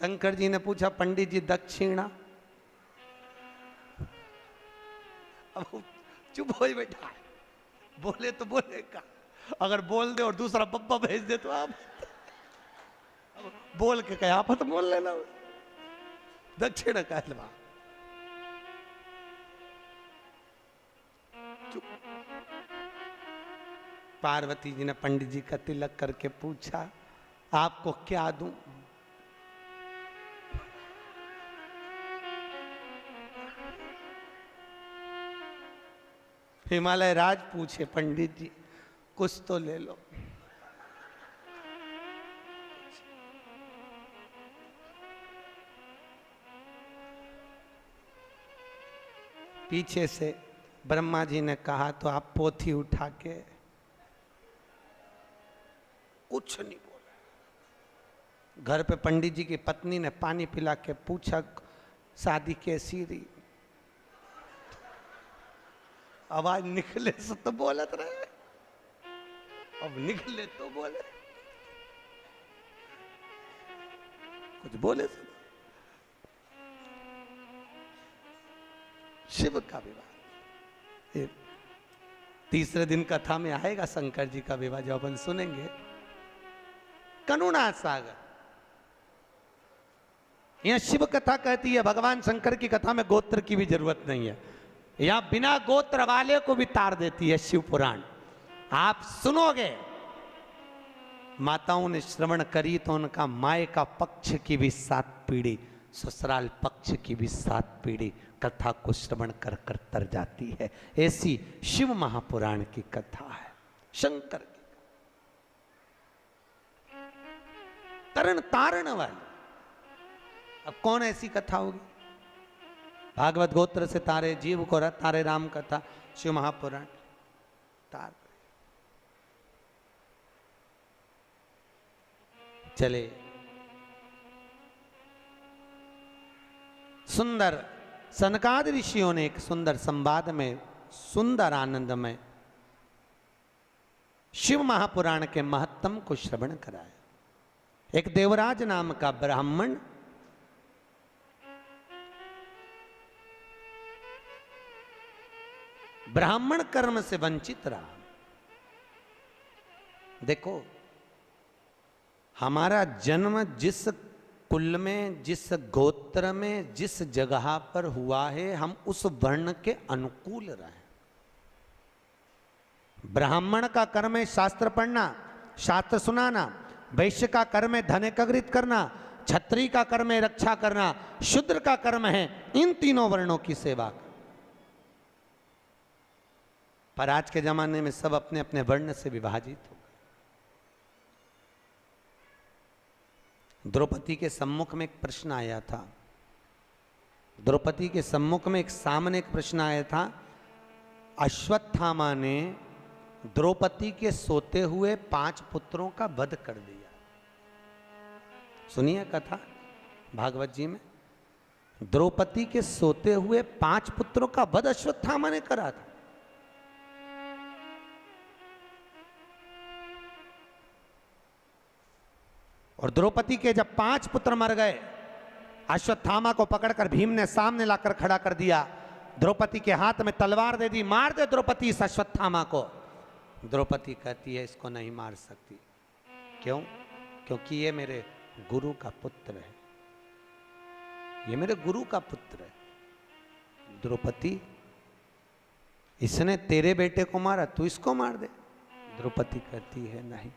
शंकर जी ने पूछा, पंडित जी दक्षिणा? अब चुप हो बैठा है, बोले तो बोलेगा, अगर बोल दे और दूसरा बब्बा भेज दे तो आप बोल के कहा आप तो बोल लेना, दक्षिण कहलवा। पार्वती जी ने पंडित जी का तिलक करके पूछा, आपको क्या दूं? हिमालय राज पूछे, पंडित जी कुछ तो ले लो। पीछे से ब्रह्मा जी ने कहा, तो आप पोथी उठा के, कुछ नहीं बोला। घर पे पंडित जी की पत्नी ने पानी पिला के पूछा, शादी कैसी रही? आवाज निकले से तो बोलत रहे, अब निकले तो बोले, कुछ बोले से। शिव का विवाह तीसरे दिन कथा में आएगा, शंकर जी का विवाह जो अपन सुनेंगे। करुणा सागर, यह शिव कथा कहती है, भगवान शंकर की कथा में गोत्र की भी जरूरत नहीं है, या बिना गोत्र वाले को भी तार देती है शिव पुराण। आप सुनोगे, माताओं ने श्रवण करी तो उनका माए का पक्ष की भी 7 पीढ़ी, ससुराल पक्ष की भी 7 पीढ़ी कथा को श्रवण कर कर तर जाती है। ऐसी शिव महापुराण की कथा है, शंकर की तरण तारण वाली। अब कौन ऐसी कथा होगी? भागवत गोत्र से तारे जीव को तारे राम कथा, शिव महापुराण तार। चले सुंदर सनकादि ऋषियों ने एक सुंदर संवाद में, सुंदर आनंद में शिव महापुराण के महत्तम को श्रवण कराया। एक देवराज नाम का ब्राह्मण ब्राह्मण कर्म से वंचित रहा। देखो, हमारा जन्म जिस कुल में, जिस गोत्र में, जिस जगह पर हुआ है, हम उस वर्ण के अनुकूल रहे। ब्राह्मण का कर्म है शास्त्र पढ़ना, शास्त्र सुनाना। वैश्य का कर्म है धन एकत्रित करना। क्षत्रिय का कर्म है रक्षा करना। शूद्र का कर्म है इन तीनों वर्णों की सेवा। पर आज के जमाने में सब अपने अपने वर्ण से विभाजित हो गए। द्रौपदी के सम्मुख में एक प्रश्न आया था। द्रौपदी के सम्मुख में एक सामने एक प्रश्न आया था। अश्वत्थामा ने द्रौपदी के सोते हुए 5 पुत्रों का वध कर दिया। सुनिए कथा भागवत जी में, द्रौपदी के सोते हुए 5 पुत्रों का वध अश्वत्थामा ने करा था। और द्रौपदी के जब 5 पुत्र मर गए, अश्वत्थामा को पकड़कर भीम ने सामने लाकर खड़ा कर दिया। द्रौपदी के हाथ में तलवार दे दी, मार दे द्रौपदी इस अश्वत्थामा को। द्रौपदी कहती है इसको नहीं मार सकती। क्यों? क्योंकि ये मेरे गुरु का पुत्र है, ये मेरे गुरु का पुत्र है। द्रौपदी, इसने तेरे बेटे को मारा, तू इसको मार दे। द्रौपदी कहती है नहीं,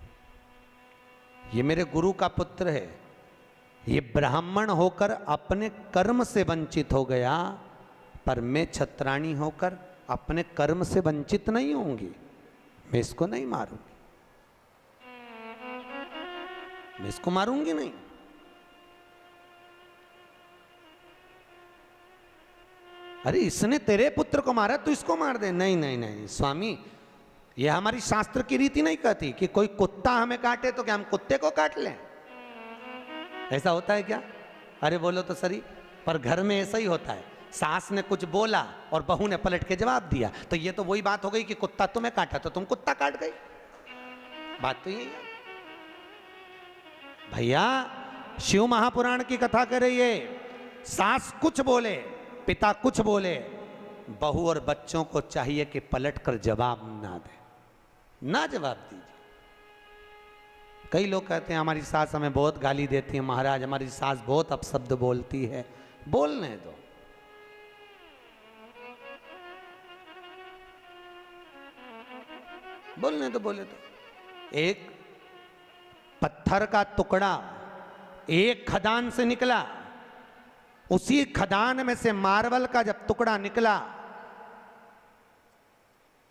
ये मेरे गुरु का पुत्र है। ये ब्राह्मण होकर अपने कर्म से वंचित हो गया, पर मैं क्षत्राणी होकर अपने कर्म से वंचित नहीं होंगी। मैं इसको नहीं मारूंगी, मैं इसको मारूंगी नहीं। अरे इसने तेरे पुत्र को मारा, तू इसको मार दे। नहीं नहीं नहीं स्वामी, ये हमारी शास्त्र की रीति नहीं कहती कि कोई कुत्ता हमें काटे तो क्या हम कुत्ते को काट लें? ऐसा होता है क्या? अरे बोलो तो सही। पर घर में ऐसा ही होता है, सास ने कुछ बोला और बहू ने पलट के जवाब दिया, तो ये तो वही बात हो गई कि कुत्ता तुम्हें काटा तो तुम कुत्ता काट गई। बात तो यही है भैया। शिव महापुराण की कथा कर रही है, सास कुछ बोले, पिता कुछ बोले, बहू और बच्चों को चाहिए कि पलट कर जवाब ना दे, ना जवाब दीजिए। कई लोग कहते हैं हमारी सास हमें बहुत गाली देती है, महाराज हमारी सास बहुत अपशब्द बोलती है। बोलने दो, बोलने दो, बोले तो। एक पत्थर का टुकड़ा एक खदान से निकला, उसी खदान में से मार्बल का जब टुकड़ा निकला,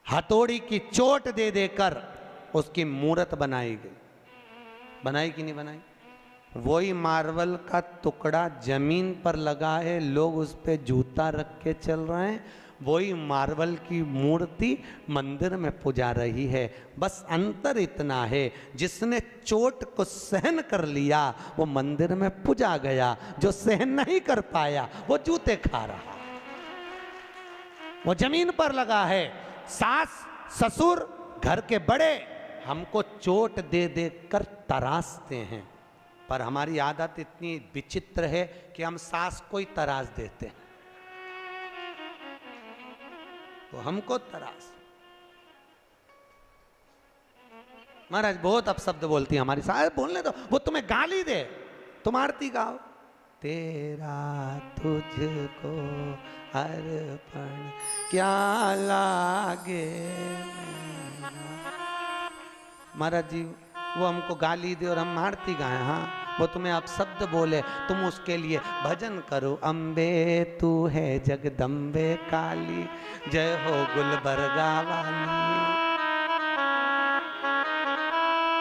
हथौड़ी की चोट दे देकर उसकी मूर्त बनाई गई। बनाई कि नहीं बनाई? वही मार्बल का टुकड़ा जमीन पर लगा है, लोग उस पे जूता रख के चल रहे हैं। वही मार्बल की मूर्ति मंदिर में पूजा रही है। बस अंतर इतना है, जिसने चोट को सहन कर लिया वो मंदिर में पूजा गया, जो सहन नहीं कर पाया वो जूते खा रहा, वो जमीन पर लगा है। सास ससुर घर के बड़े हमको चोट दे दे कर तराशते हैं, पर हमारी आदत इतनी विचित्र है कि हम सास को ही तराश देते हैं, तो हमको तराश। महाराज बहुत अपशब्द बोलती है हमारी सास। बोलने दो, वो तुम्हें गाली दे, तुम आरती गाओ। तेरा तुझको अर्पण क्या लागे। महाराज जी वो हमको गाली दे और हम आरती गाएं, हाँ वो तुम्हें अपशब्द बोले, तुम उसके लिए भजन करो। अम्बे तू है जगदम्बे काली, जय हो गुलबर्गा वाली।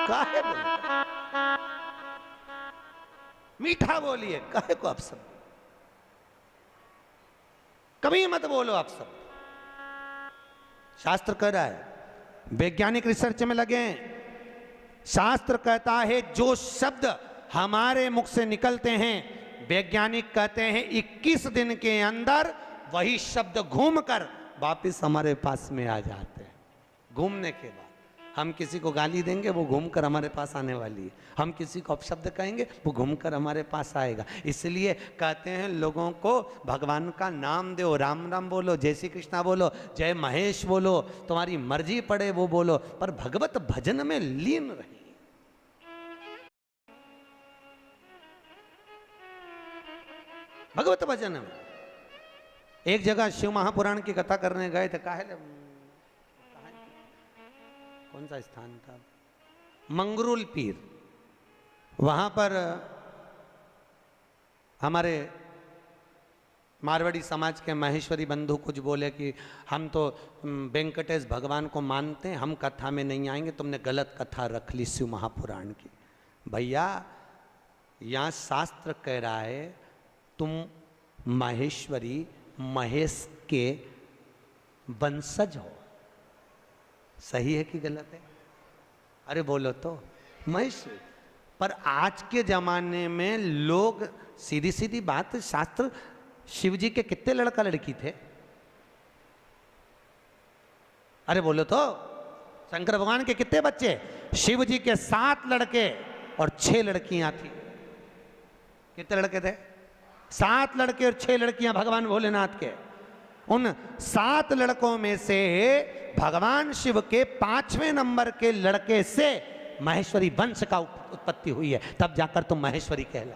काहे बोलते? मीठा बोलिए, काहे को अपशब्द? कभी मत बोलो अपशब्द। शास्त्र कह रहा है, वैज्ञानिक रिसर्च में लगे हैं, शास्त्र कहता है जो शब्द हमारे मुख से निकलते हैं वैज्ञानिक कहते हैं 21 दिन के अंदर वही शब्द घूमकर वापस हमारे पास में आ जाते हैं। घूमने के बाद हम किसी को गाली देंगे, वो घूमकर हमारे पास आने वाली है। हम किसी को अपशब्द कहेंगे, वो घूमकर हमारे पास आएगा। इसलिए कहते हैं लोगों को भगवान का नाम दो, राम राम बोलो, जय श्री कृष्णा बोलो, जय महेश बोलो, तुम्हारी मर्जी पड़े वो बोलो, पर भगवत भजन में लीन रहिए। भगवत भजन में एक जगह शिव महापुराण की कथा करने गए थे। कौन सा स्थान था? मंगरूल पीर। वहां पर हमारे मारवाड़ी समाज के महेश्वरी बंधु कुछ बोले कि हम तो वेंकटेश भगवान को मानते हैं, हम कथा में नहीं आएंगे, तुमने गलत कथा रख ली शिव महापुराण की। भैया यहाँ शास्त्र कह रहा है तुम महेश्वरी महेश के वंशज हो। सही है कि गलत है? अरे बोलो तो। महेश पर आज के जमाने में लोग, सीधी सीधी बात, शास्त्र, शिव जी के कितने लड़का लड़की थे? अरे बोलो तो। शंकर भगवान के कितने बच्चे? शिव जी के 7 लड़के और 6 लड़कियां थी। कितने लड़के थे? 7 लड़के और 6 लड़कियां भगवान भोलेनाथ के। उन 7 लड़कों में से भगवान शिव के 5वें नंबर के लड़के से महेश्वरी वंश का उत्पत्ति हुई है, तब जाकर तुम महेश्वरी कहला।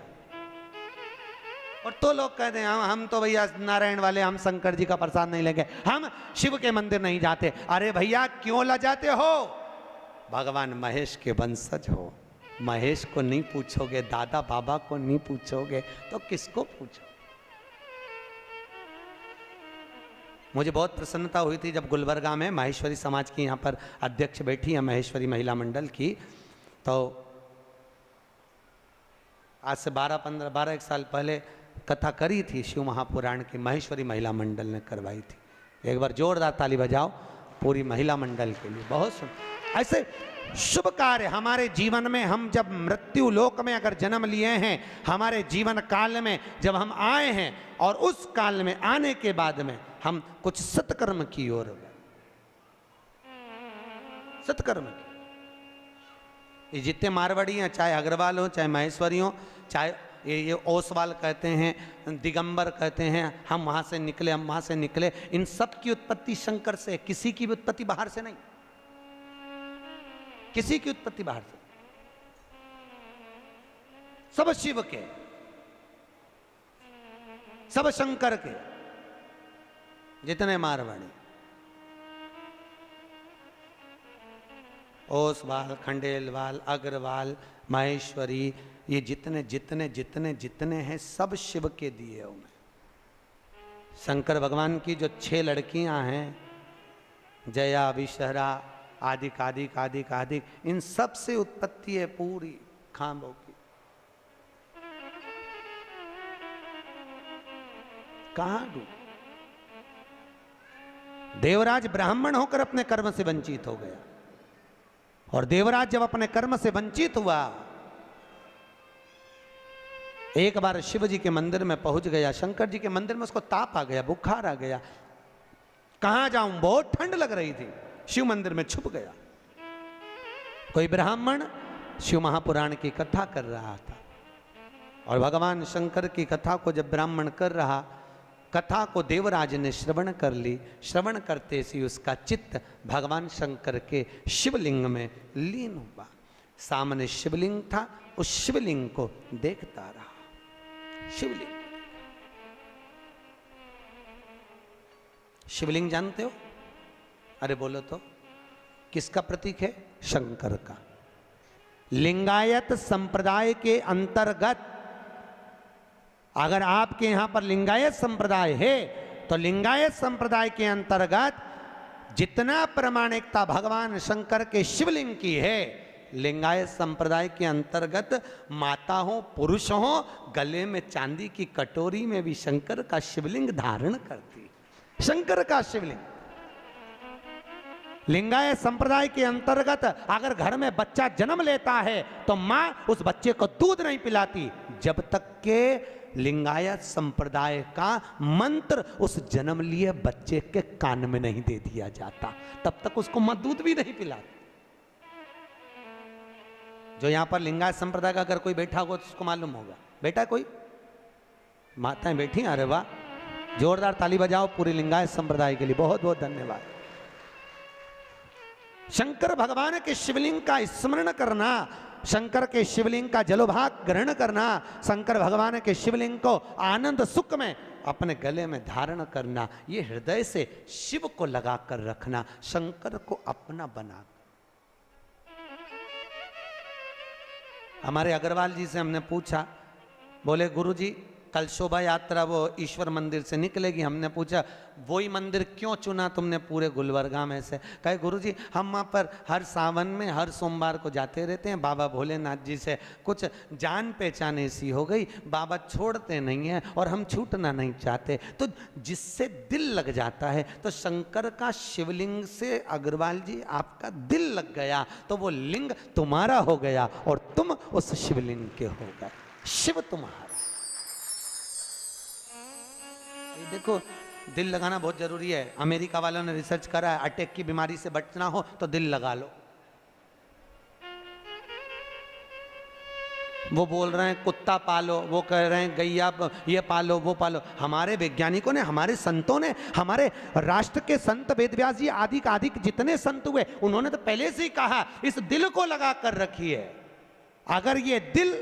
और तो लोग कहते हैं हम तो भैया नारायण वाले, हम शंकर जी का प्रसाद नहीं लेंगे, हम शिव के मंदिर नहीं जाते। अरे भैया क्यों लजाते हो? भगवान महेश के वंशज हो। महेश को नहीं पूछोगे, दादा बाबा को नहीं पूछोगे, तो किसको पूछो? मुझे बहुत प्रसन्नता हुई थी जब गुलबर्गा में महेश्वरी समाज की यहाँ पर अध्यक्ष बैठी है, महेश्वरी महिला मंडल की। तो आज से 12-1 साल पहले कथा करी थी शिव महापुराण की, महेश्वरी महिला मंडल ने करवाई थी। एक बार जोरदार ताली बजाओ पूरी महिला मंडल के लिए। बहुत सुंदर। ऐसे शुभ कार्य हमारे जीवन में, हम जब मृत्यु लोक में अगर जन्म लिए हैं, हमारे जीवन काल में जब हम आए हैं, और उस काल में आने के बाद में हम कुछ सत्कर्म की ओर गए, सत्कर्म की। ये जितने मारवाड़ी हैं, चाहे अग्रवाल हो, चाहे महेश्वरी हो, चाहे ये ओसवाल कहते हैं, दिगंबर कहते हैं, हम वहां से निकले, हम वहां से निकले, इन सब की उत्पत्ति शंकर से, किसी की भी उत्पत्ति बाहर से नहीं, किसी की उत्पत्ति बाहर से। सब शिव के, सब शंकर के, जितने मारवाड़ी, ओसवाल, खंडेलवाल, अग्रवाल, महेश्वरी, ये जितने जितने जितने जितने हैं सब शिव के दिए हुए। शंकर भगवान की जो 6 लड़कियां हैं, जया, विषहरा, आदिक आदिक आदिक आदिक, इन सब से उत्पत्ति है पूरी खांबों की। कहां डूब? देवराज ब्राह्मण होकर अपने कर्म से वंचित हो गया, और देवराज जब अपने कर्म से वंचित हुआ, एक बार शिव जी के मंदिर में पहुंच गया, शंकर जी के मंदिर में उसको ताप आ गया, बुखार आ गया, कहां जाऊं, बहुत ठंड लग रही थी, शिव मंदिर में छुप गया। कोई ब्राह्मण शिव महापुराण की कथा कर रहा था, और भगवान शंकर की कथा को जब ब्राह्मण कर रहा, कथा को देवराज ने श्रवण कर ली। श्रवण करते ही उसका चित्त भगवान शंकर के शिवलिंग में लीन हुआ। सामने शिवलिंग था, उस शिवलिंग को देखता रहा। शिवलिंग, शिवलिंग जानते हो? अरे बोलो तो। किसका प्रतीक है? शंकर का। लिंगायत संप्रदाय के अंतर्गत, अगर आपके यहां पर लिंगायत संप्रदाय है, तो लिंगायत संप्रदाय के अंतर्गत जितना प्रामाणिकता भगवान शंकर के शिवलिंग की है, लिंगायत संप्रदाय के अंतर्गत माता हो, पुरुष हो, गले में चांदी की कटोरी में भी शंकर का शिवलिंग धारण करती। शंकर का शिवलिंग। लिंगायत संप्रदाय के अंतर्गत अगर घर में बच्चा जन्म लेता है, तो मां उस बच्चे को दूध नहीं पिलाती जब तक के लिंगायत संप्रदाय का मंत्र उस जन्म लिए बच्चे के कान में नहीं दे दिया जाता, तब तक उसको दूध भी नहीं पिलाते। जो यहां पर लिंगायत संप्रदाय का अगर कोई बैठा होगा तो उसको मालूम होगा। बेटा कोई माताएं बैठी, अरे वाह, जोरदार ताली बजाओ पूरी लिंगायत संप्रदाय के लिए, बहुत बहुत धन्यवाद। शंकर भगवान के शिवलिंग का स्मरण करना, शंकर के शिवलिंग का जलोभाग ग्रहण करना, शंकर भगवान के शिवलिंग को आनंद सुख में अपने गले में धारण करना, ये हृदय से शिव को लगा कर रखना, शंकर को अपना बना। हमारे अग्रवाल जी से हमने पूछा, बोले गुरुजी कल शोभा यात्रा वो ईश्वर मंदिर से निकलेगी। हमने पूछा वही मंदिर क्यों चुना तुमने पूरे गुलबर्गा में से? कहे गुरुजी हम वहाँ पर हर सावन में हर सोमवार को जाते रहते हैं, बाबा भोलेनाथ जी से कुछ जान पहचान ऐसी हो गई, बाबा छोड़ते नहीं हैं और हम छूटना नहीं चाहते, तो जिससे दिल लग जाता है। तो शंकर का शिवलिंग से अग्रवाल जी आपका दिल लग गया तो वो लिंग तुम्हारा हो गया और तुम उस शिवलिंग के हो गए, शिव तुम्हारा। देखो दिल लगाना बहुत जरूरी है। अमेरिका वालों ने रिसर्च करा है, अटैक की बीमारी से बचना हो तो दिल लगा लो। वो बोल रहे हैं कुत्ता पालो, वो कह रहे हैं गैया ये पालो वो पालो। हमारे वैज्ञानिकों ने, हमारे संतों ने, हमारे राष्ट्र के संत वेदव्यास जी आदि का आदि जितने संत हुए उन्होंने तो पहले से ही कहा इस दिल को लगा कर रखिए। अगर ये दिल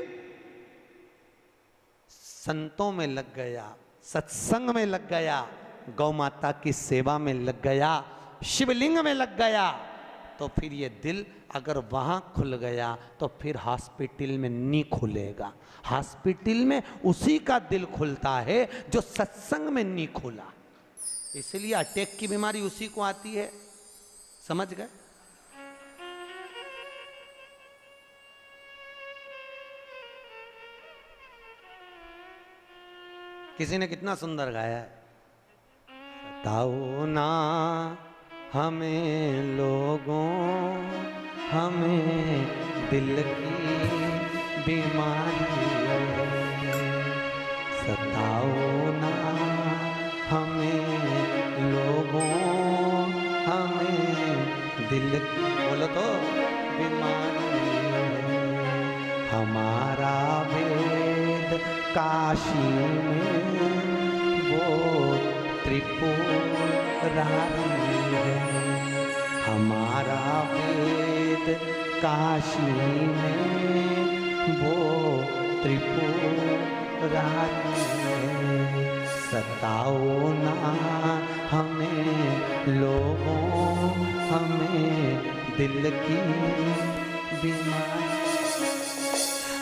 संतों में लग गया, सत्संग में लग गया, गौ माता की सेवा में लग गया, शिवलिंग में लग गया, तो फिर ये दिल अगर वहां खुल गया तो फिर हॉस्पिटल में नहीं खुलेगा। हॉस्पिटल में उसी का दिल खुलता है जो सत्संग में नहीं खुला। इसलिए अटैक की बीमारी उसी को आती है, समझ गए? किसी ने कितना सुंदर गाया है, बताओ ना हमें लोगों, हमें दिल की बीमारी है, सताओ ना हमें लोगों, हमें दिल की, बोलो तो, बीमारी है। हमारा वेद काशी में वो त्रिपुरारी है, हमारा वेद काशी में वो त्रिपुरारी है, सताओ ना हमें लोगों, हमें दिल की बीमारी।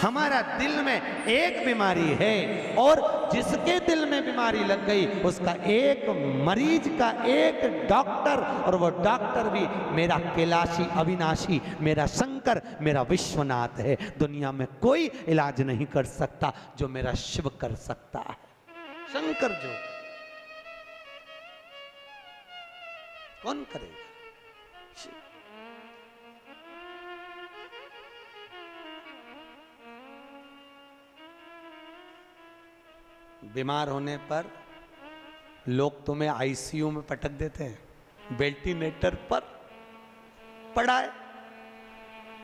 हमारा दिल में एक बीमारी है और जिसके दिल में बीमारी लग गई उसका एक मरीज का एक डॉक्टर, और वो डॉक्टर भी मेरा कैलाशी अविनाशी, मेरा शंकर, मेरा विश्वनाथ है। दुनिया में कोई इलाज नहीं कर सकता जो मेरा शिव कर सकता है। शंकर जो कौन करेगा? बीमार होने पर लोग तुम्हें आईसीयू में पटक देते हैं, वेंटिलेटर पर पड़ा है,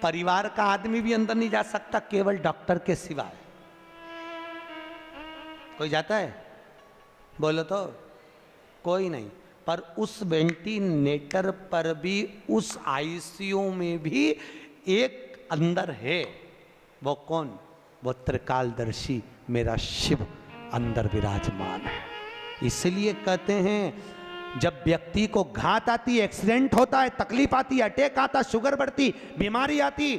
परिवार का आदमी भी अंदर नहीं जा सकता केवल डॉक्टर के सिवाय। कोई जाता है? बोलो तो, कोई नहीं। पर उस वेंटिलेटर पर भी, उस आईसीयू में भी एक अंदर है। वो कौन? वो त्रिकालदर्शी मेरा शिव अंदर विराजमान है। इसलिए कहते हैं जब व्यक्ति को घात आती, एक्सीडेंट होता है, तकलीफ आती, अटैक आता, शुगर बढ़ती, बीमारी आती,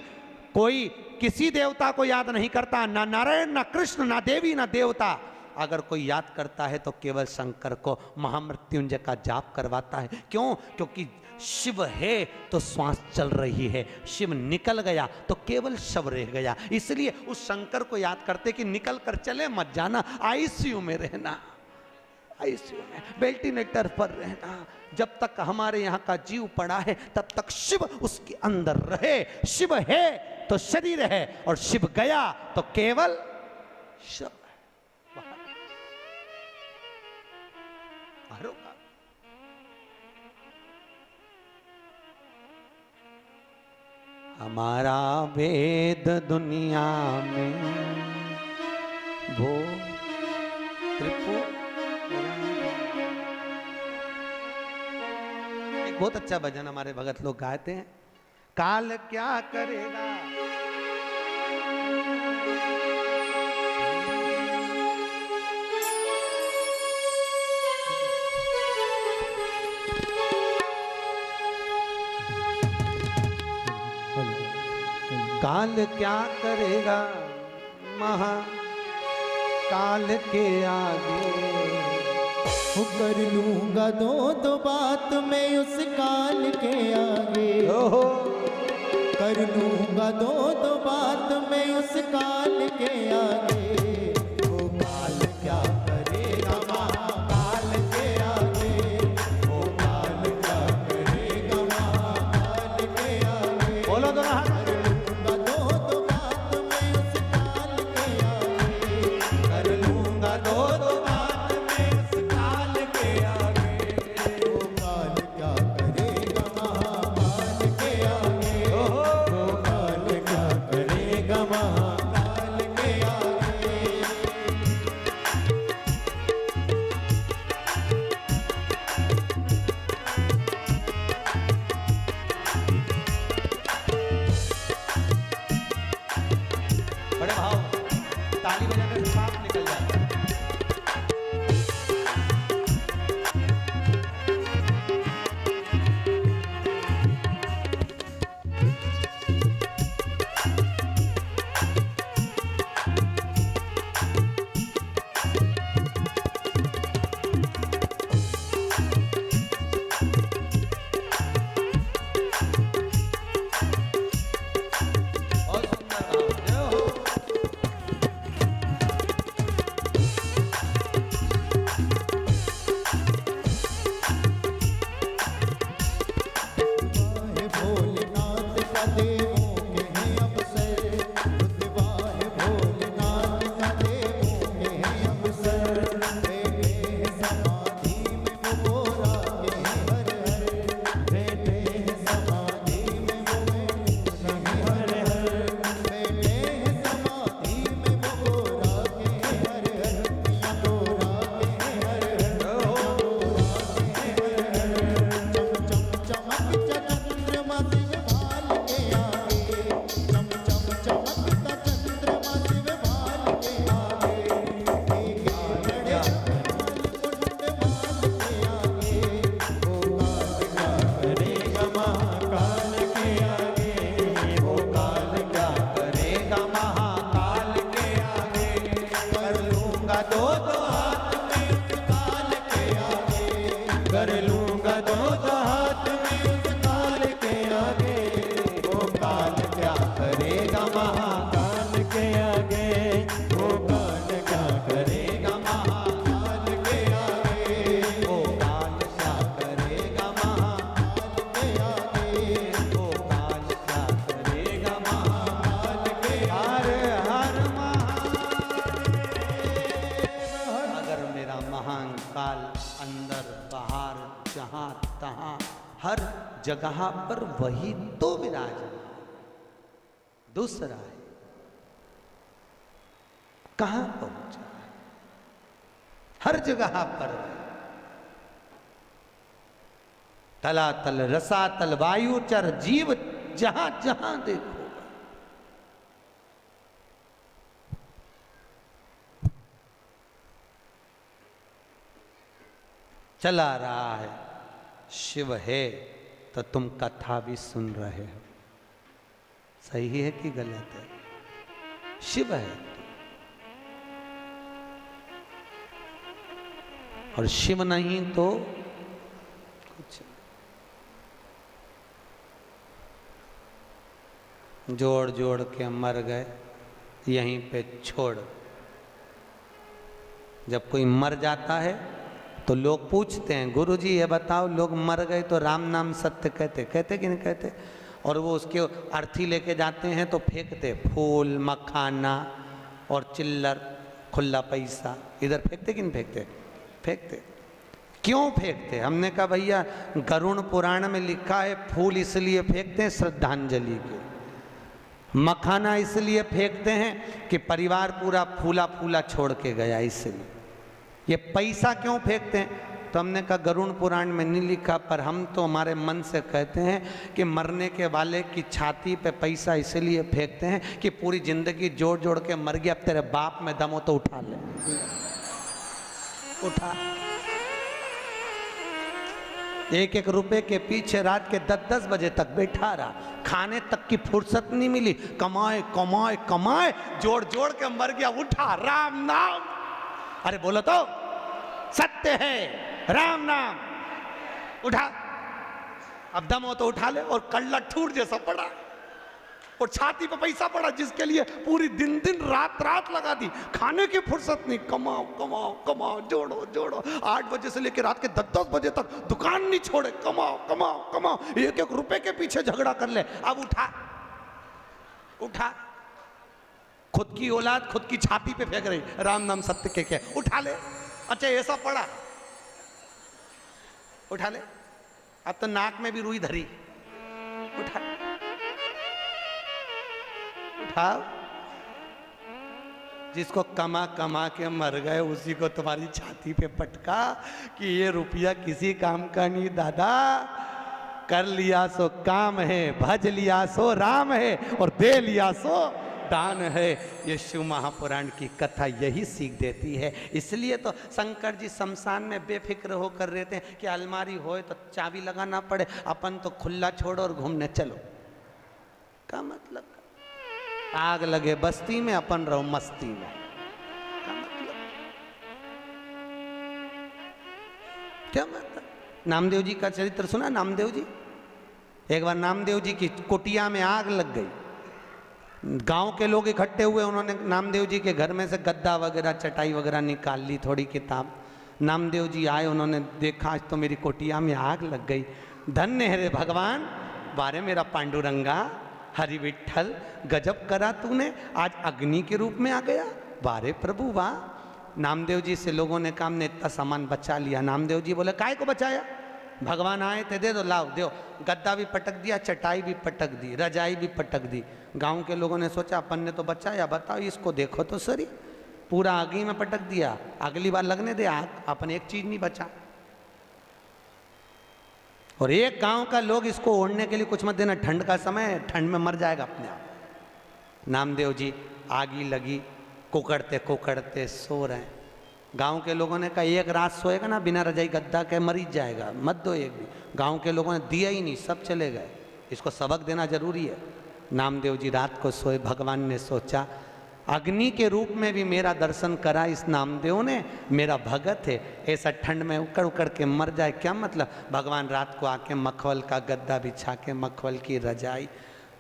कोई किसी देवता को याद नहीं करता, ना नारायण, ना कृष्ण, ना देवी, ना देवता। अगर कोई याद करता है तो केवल शंकर को महामृत्युंजय का जाप करवाता है। क्यों? क्योंकि शिव है तो श्वास चल रही है, शिव निकल गया तो केवल शव रह गया। इसलिए उस शंकर को याद करते कि निकल कर चले मत जाना, आईसीयू में रहना, आईसीयू में वेंटिलेटर पर रहना। जब तक हमारे यहाँ का जीव पड़ा है तब तक शिव उसके अंदर रहे। शिव है तो शरीर है, और शिव गया तो केवल शव है। हरो का हमारा वेद दुनिया में वो त्रिपुर। एक बहुत अच्छा भजन हमारे भगत लोग गाते हैं, काल क्या करेगा। काल क्या करेगा महाकाल के आगे। कर लूंगा दो बात मैं उस काल के आगे। कर लूंगा दो बात मैं उस काल के आगे। वो काल क्या करेगा महाकाल के आगे। वो काल क्या करेगा महाकाल के आगे। बोलो दोनों हाथ। कर लूंगा दो बात मैं उस काल के आगे। वो काल क्या करेगा महाकाल के आगे। वो काल क्या करेगा महाकाल के आगे। बड़े भाव ताली बजाने से सांप निकल जाता है। बहुत सुंदर भाव, जय हो। वाहे भोलेनाथ का देवों के हैं अवसर। वाहे भोलेनाथ का देवों के हैं अवसर। बैठे हैं समाधि में वो गोरा के हैं हर हर। बैठे हैं समाधि में वो नहीं हर हर। बैठे हैं समाधि में वो गोरा के हैं हर हर। या गोरा के हैं हर हर। चमक चंद्रमा शिव भाल के आगे। चम चम चमकता चंद्रमा शिव भाल के आगे। एक बड़े मुंड माल के आगे। वो काल क्या करेगा महाकाल के आगे। वो काल क्या करेगा महाकाल के आगे। कर लूंगा दो हाथ में उस काल के आगे। कर लूंगा दो हाथ में उस काल के आगे। वो काल क्या करेगा महाकाल के आगे। वो काल क्या करेगा महाकाल के आगे। वो काल क्या करेगा महाकाल के आगे। वो काल क्या करेगा महाकाल के हर हर महादेव। अगर मेरा महान काल अंदर बाहर जहां तहां हर जगह पर वही तो विराजमान। दूसरा है कहां पहुंचा है, हर जगह पर तलातल रसातल वायुचर जीव जहां जहां देखो चला रहा है। शिव है तो तुम कथा भी सुन रहे हो। सही है कि गलत है? शिव है और शिव नहीं तो कुछ जोड़ जोड़ के मर गए यहीं पे छोड़। जब कोई मर जाता है तो लोग पूछते हैं गुरुजी ये बताओ लोग मर गए तो राम नाम सत्य कहते कहते कि नहीं कहते? और वो उसके अर्थी लेके जाते हैं तो फेंकते फूल मखाना और चिल्लर खुला पैसा इधर फेंकते कि नहीं फेंकते? फेंकते। क्यों फेंकते? हमने कहा भैया गरुड़ पुराण में लिखा है फूल इसलिए फेंकते हैं श्रद्धांजलि के, मखाना इसलिए फेंकते हैं कि परिवार पूरा फूला फूला छोड़ के गया इसलिए। ये पैसा क्यों फेंकते हैं? तो हमने कहा गरुड़ पुराण में नहीं लिखा, पर हम तो हमारे मन से कहते हैं कि मरने के वाले की छाती पे पैसा इसलिए फेंकते हैं कि पूरी जिंदगी जोड़ जोड़ के मर गया, अब तेरे बाप में दम हो तो उठा ले, उठा। एक एक रुपए के पीछे रात के 10-10 बजे तक बैठा रहा, खाने तक की फुर्सत नहीं मिली, कमाए कमाए कमाए जोड़ जोड़ के मर गया, उठा राम नाम। अरे बोलो तो सत्य है राम नाम, उठा। अब दम हो तो उठा ले। और कल्ला ठूर जैसा पड़ा और छाती पे पैसा पड़ा जिसके लिए पूरी दिन दिन रात रात लगा दी, खाने की फुर्सत नहीं, कमाओ कमाओ कमाओ, जोड़ो जोड़ो, 8 बजे से लेकर रात के 10-10 बजे तक दुकान नहीं छोड़े, कमाओ कमाओ कमाओ, एक एक रुपए के पीछे झगड़ा कर ले। अब उठा उठा, खुद की औलाद खुद की छाती पे फेंक रही, राम नाम सत्य के क्या, उठा ले। अच्छा ऐसा पड़ा, उठा ले। अब तो नाक में भी रुई धरी, उठा उठाओ। जिसको कमा कमा के मर गए उसी को तुम्हारी छाती पे पटका कि ये रुपया किसी काम का नहीं दादा, कर लिया सो काम है, भज लिया सो राम है, और दे लिया सो दान है। ये शिव महापुराण की कथा यही सीख देती है। इसलिए तो शंकर जी शमशान में बेफिक्र होकर रहते हैं कि अलमारी होए तो चाबी लगाना पड़े, अपन तो खुला छोड़ो और घूमने चलो। का मतलब आग लगे बस्ती में, अपन रहो मस्ती में। का मतलब क्या मतलब? नामदेव जी का चरित्र सुना? नामदेव जी, एक बार नामदेव जी की कुटिया में आग लग गई, गांव के लोग इकट्ठे हुए, उन्होंने नामदेव जी के घर में से गद्दा वगैरह चटाई वगैरह निकाल ली, थोड़ी किताब। नामदेव जी आए, उन्होंने देखा आज तो मेरी कुटिया में आग लग गई, धन्य है रे भगवान, बारे मेरा पांडुरंगा, हरि विठल, गजब करा तूने, आज अग्नि के रूप में आ गया, बारे प्रभु वाह। नामदेव जी से लोगों ने कहा हमने इतना सामान बचा लिया। नामदेव जी बोले काय को बचाया? भगवान आए थे, दे दो, लाओ दो। गद्दा भी पटक दिया, चटाई भी पटक दी, रजाई भी पटक दी। गांव के लोगों ने सोचा अपन ने तो बचाया, बताओ इसको देखो तो सही, पूरा आग में पटक दिया, अगली बार लगने दे आग, अपन एक चीज नहीं बचा। और एक गांव का लोग इसको ओढ़ने के लिए कुछ मत देना, ठंड का समय, ठंड में मर जाएगा अपने आप। नामदेव जी आगी लगी, कुकड़ते कुकड़ते सो रहे हैं। गांव के लोगों ने कहा एक रात सोएगा ना बिना रजाई गद्दा के मर ही जाएगा, मत दो एक भी। गांव के लोगों ने दिया ही नहीं, सब चले गए। इसको सबक देना जरूरी है। नामदेव जी रात को सोए, भगवान ने सोचा अग्नि के रूप में भी मेरा दर्शन करा इस नामदेव ने, मेरा भगत है, ऐसा ठंड में उकड़ उकड़ के मर जाए क्या मतलब। भगवान रात को आके मखवल का गद्दा बिछा के, मखवल की रजाई,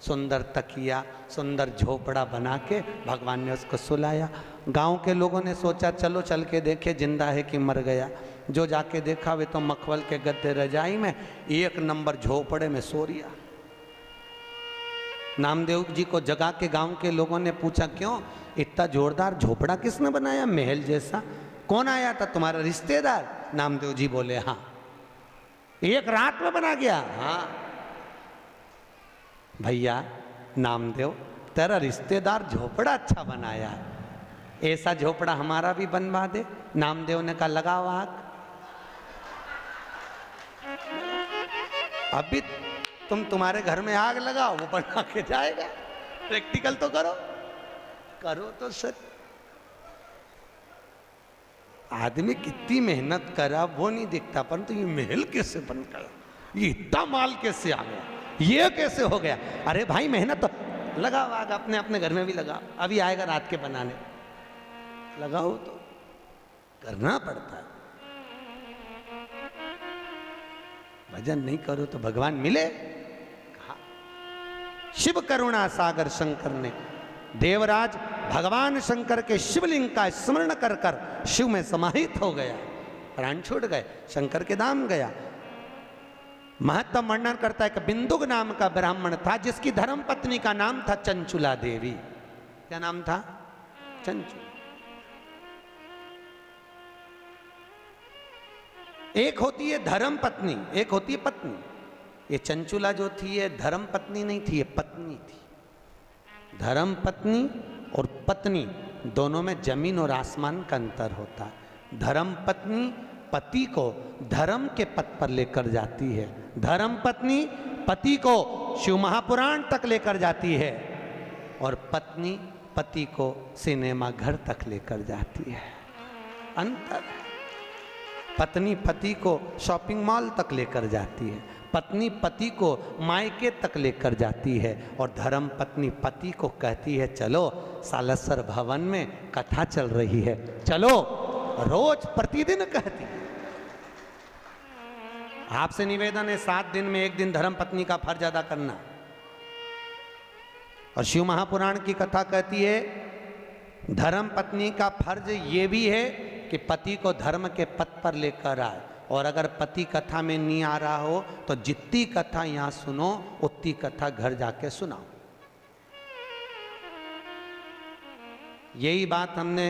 सुंदर तकिया, सुंदर झोपड़ा बना के भगवान ने उसको सुलाया। गांव के लोगों ने सोचा चलो चल के देखे जिंदा है कि मर गया। जो जाके देखा वे तो मखवल के गद्दे रजाई में, एक नंबर झोपड़े में सो रिया। नामदेव जी को जगा के गांव के लोगों ने पूछा क्यों इतना जोरदार झोपड़ा किसने बनाया, महल जैसा? कौन आया था, तुम्हारा रिश्तेदार? नामदेव जी बोले हाँ। एक रात में बना गया? हाँ भैया नामदेव, तेरा रिश्तेदार झोपड़ा अच्छा बनाया है, ऐसा झोपड़ा हमारा भी बनवा दे। नामदेव ने कहा लगाओ आग। अभी तुम्हारे घर में आग लगाओ, वो बना के जाएगा। प्रैक्टिकल तो करो, करो तो सर। आदमी कितनी मेहनत करा वो नहीं दिखता, परंतु ये महल कैसे बन गया, ये इतना माल कैसे आ गया, ये कैसे हो गया। अरे भाई मेहनत तो लगाओ आग, अपने अपने घर में भी लगाओ, अभी आएगा रात के बनाने, लगाओ तो करना पड़ता है। भजन नहीं करो तो भगवान मिले कहा। शिव करुणा सागर शंकर ने, देवराज भगवान शंकर के शिवलिंग का स्मरण कर कर शिव में समाहित हो गया, प्राण छूट गए, शंकर के धाम गया। महत्व वर्णन करता है कि बिंदुक नाम का ब्राह्मण था जिसकी धर्म पत्नी का नाम था चंचुला देवी। क्या नाम था? चंचुला। एक होती है धर्म पत्नी, एक होती है पत्नी। ये चंचुला जो थी ये धर्म पत्नी नहीं थी, ये पत्नी थी। धर्म पत्नी और पत्नी दोनों में जमीन और आसमान का अंतर होता है। धर्म पत्नी पति को धर्म के पथ पर लेकर जाती है, धर्म पत्नी पति को शिव महापुराण तक लेकर जाती है, और पत्नी पति को सिनेमा घर तक लेकर जाती है। अंतर है। पत्नी पति को शॉपिंग मॉल तक लेकर जाती है, पत्नी पति को मायके तक लेकर जाती है, और धर्म पत्नी पति को कहती है चलो सालसर भवन में कथा चल रही है, चलो। रोज प्रतिदिन कहती है। आपसे निवेदन है 7 दिन में 1 दिन धर्म पत्नी का फर्ज अदा करना। और शिव महापुराण की कथा कहती है धर्म पत्नी का फर्ज ये भी है कि पति को धर्म के पथ पर लेकर आए, और अगर पति कथा में नहीं आ रहा हो तो जितनी कथा यहां सुनो उतनी कथा घर जाके सुनाओ। यही बात हमने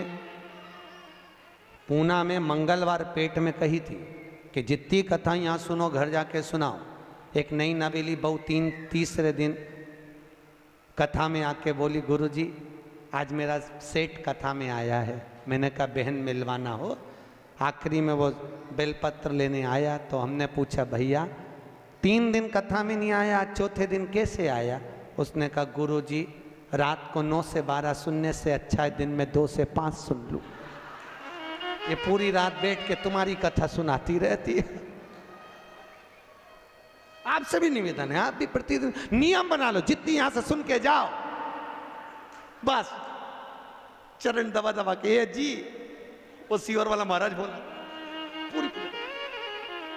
पूना में मंगलवार पेट में कही थी कि जितनी कथा यहां सुनो घर जाके सुनाओ। एक नई नवेली बहू तीसरे दिन कथा में आके बोली गुरुजी आज मेरा सेठ कथा में आया है। मैंने कहा बहन मिलवाना हो। आखिरी में वो बेलपत्र लेने आया तो हमने पूछा भैया 3 दिन कथा में नहीं आया, आज चौथे दिन कैसे आया? उसने कहा गुरुजी रात को 9 से 12 सुनने से अच्छा है दिन में 2 से 5 सुन लूं। ये पूरी रात बैठ के तुम्हारी कथा सुनाती रहती है। आपसे भी निवेदन है, आप भी प्रतिदिन नियम बना लो, जितनी यहां से सुन के जाओ बस चरण दबा दबा के जी वो सीवर वाला महाराज बोला पूरी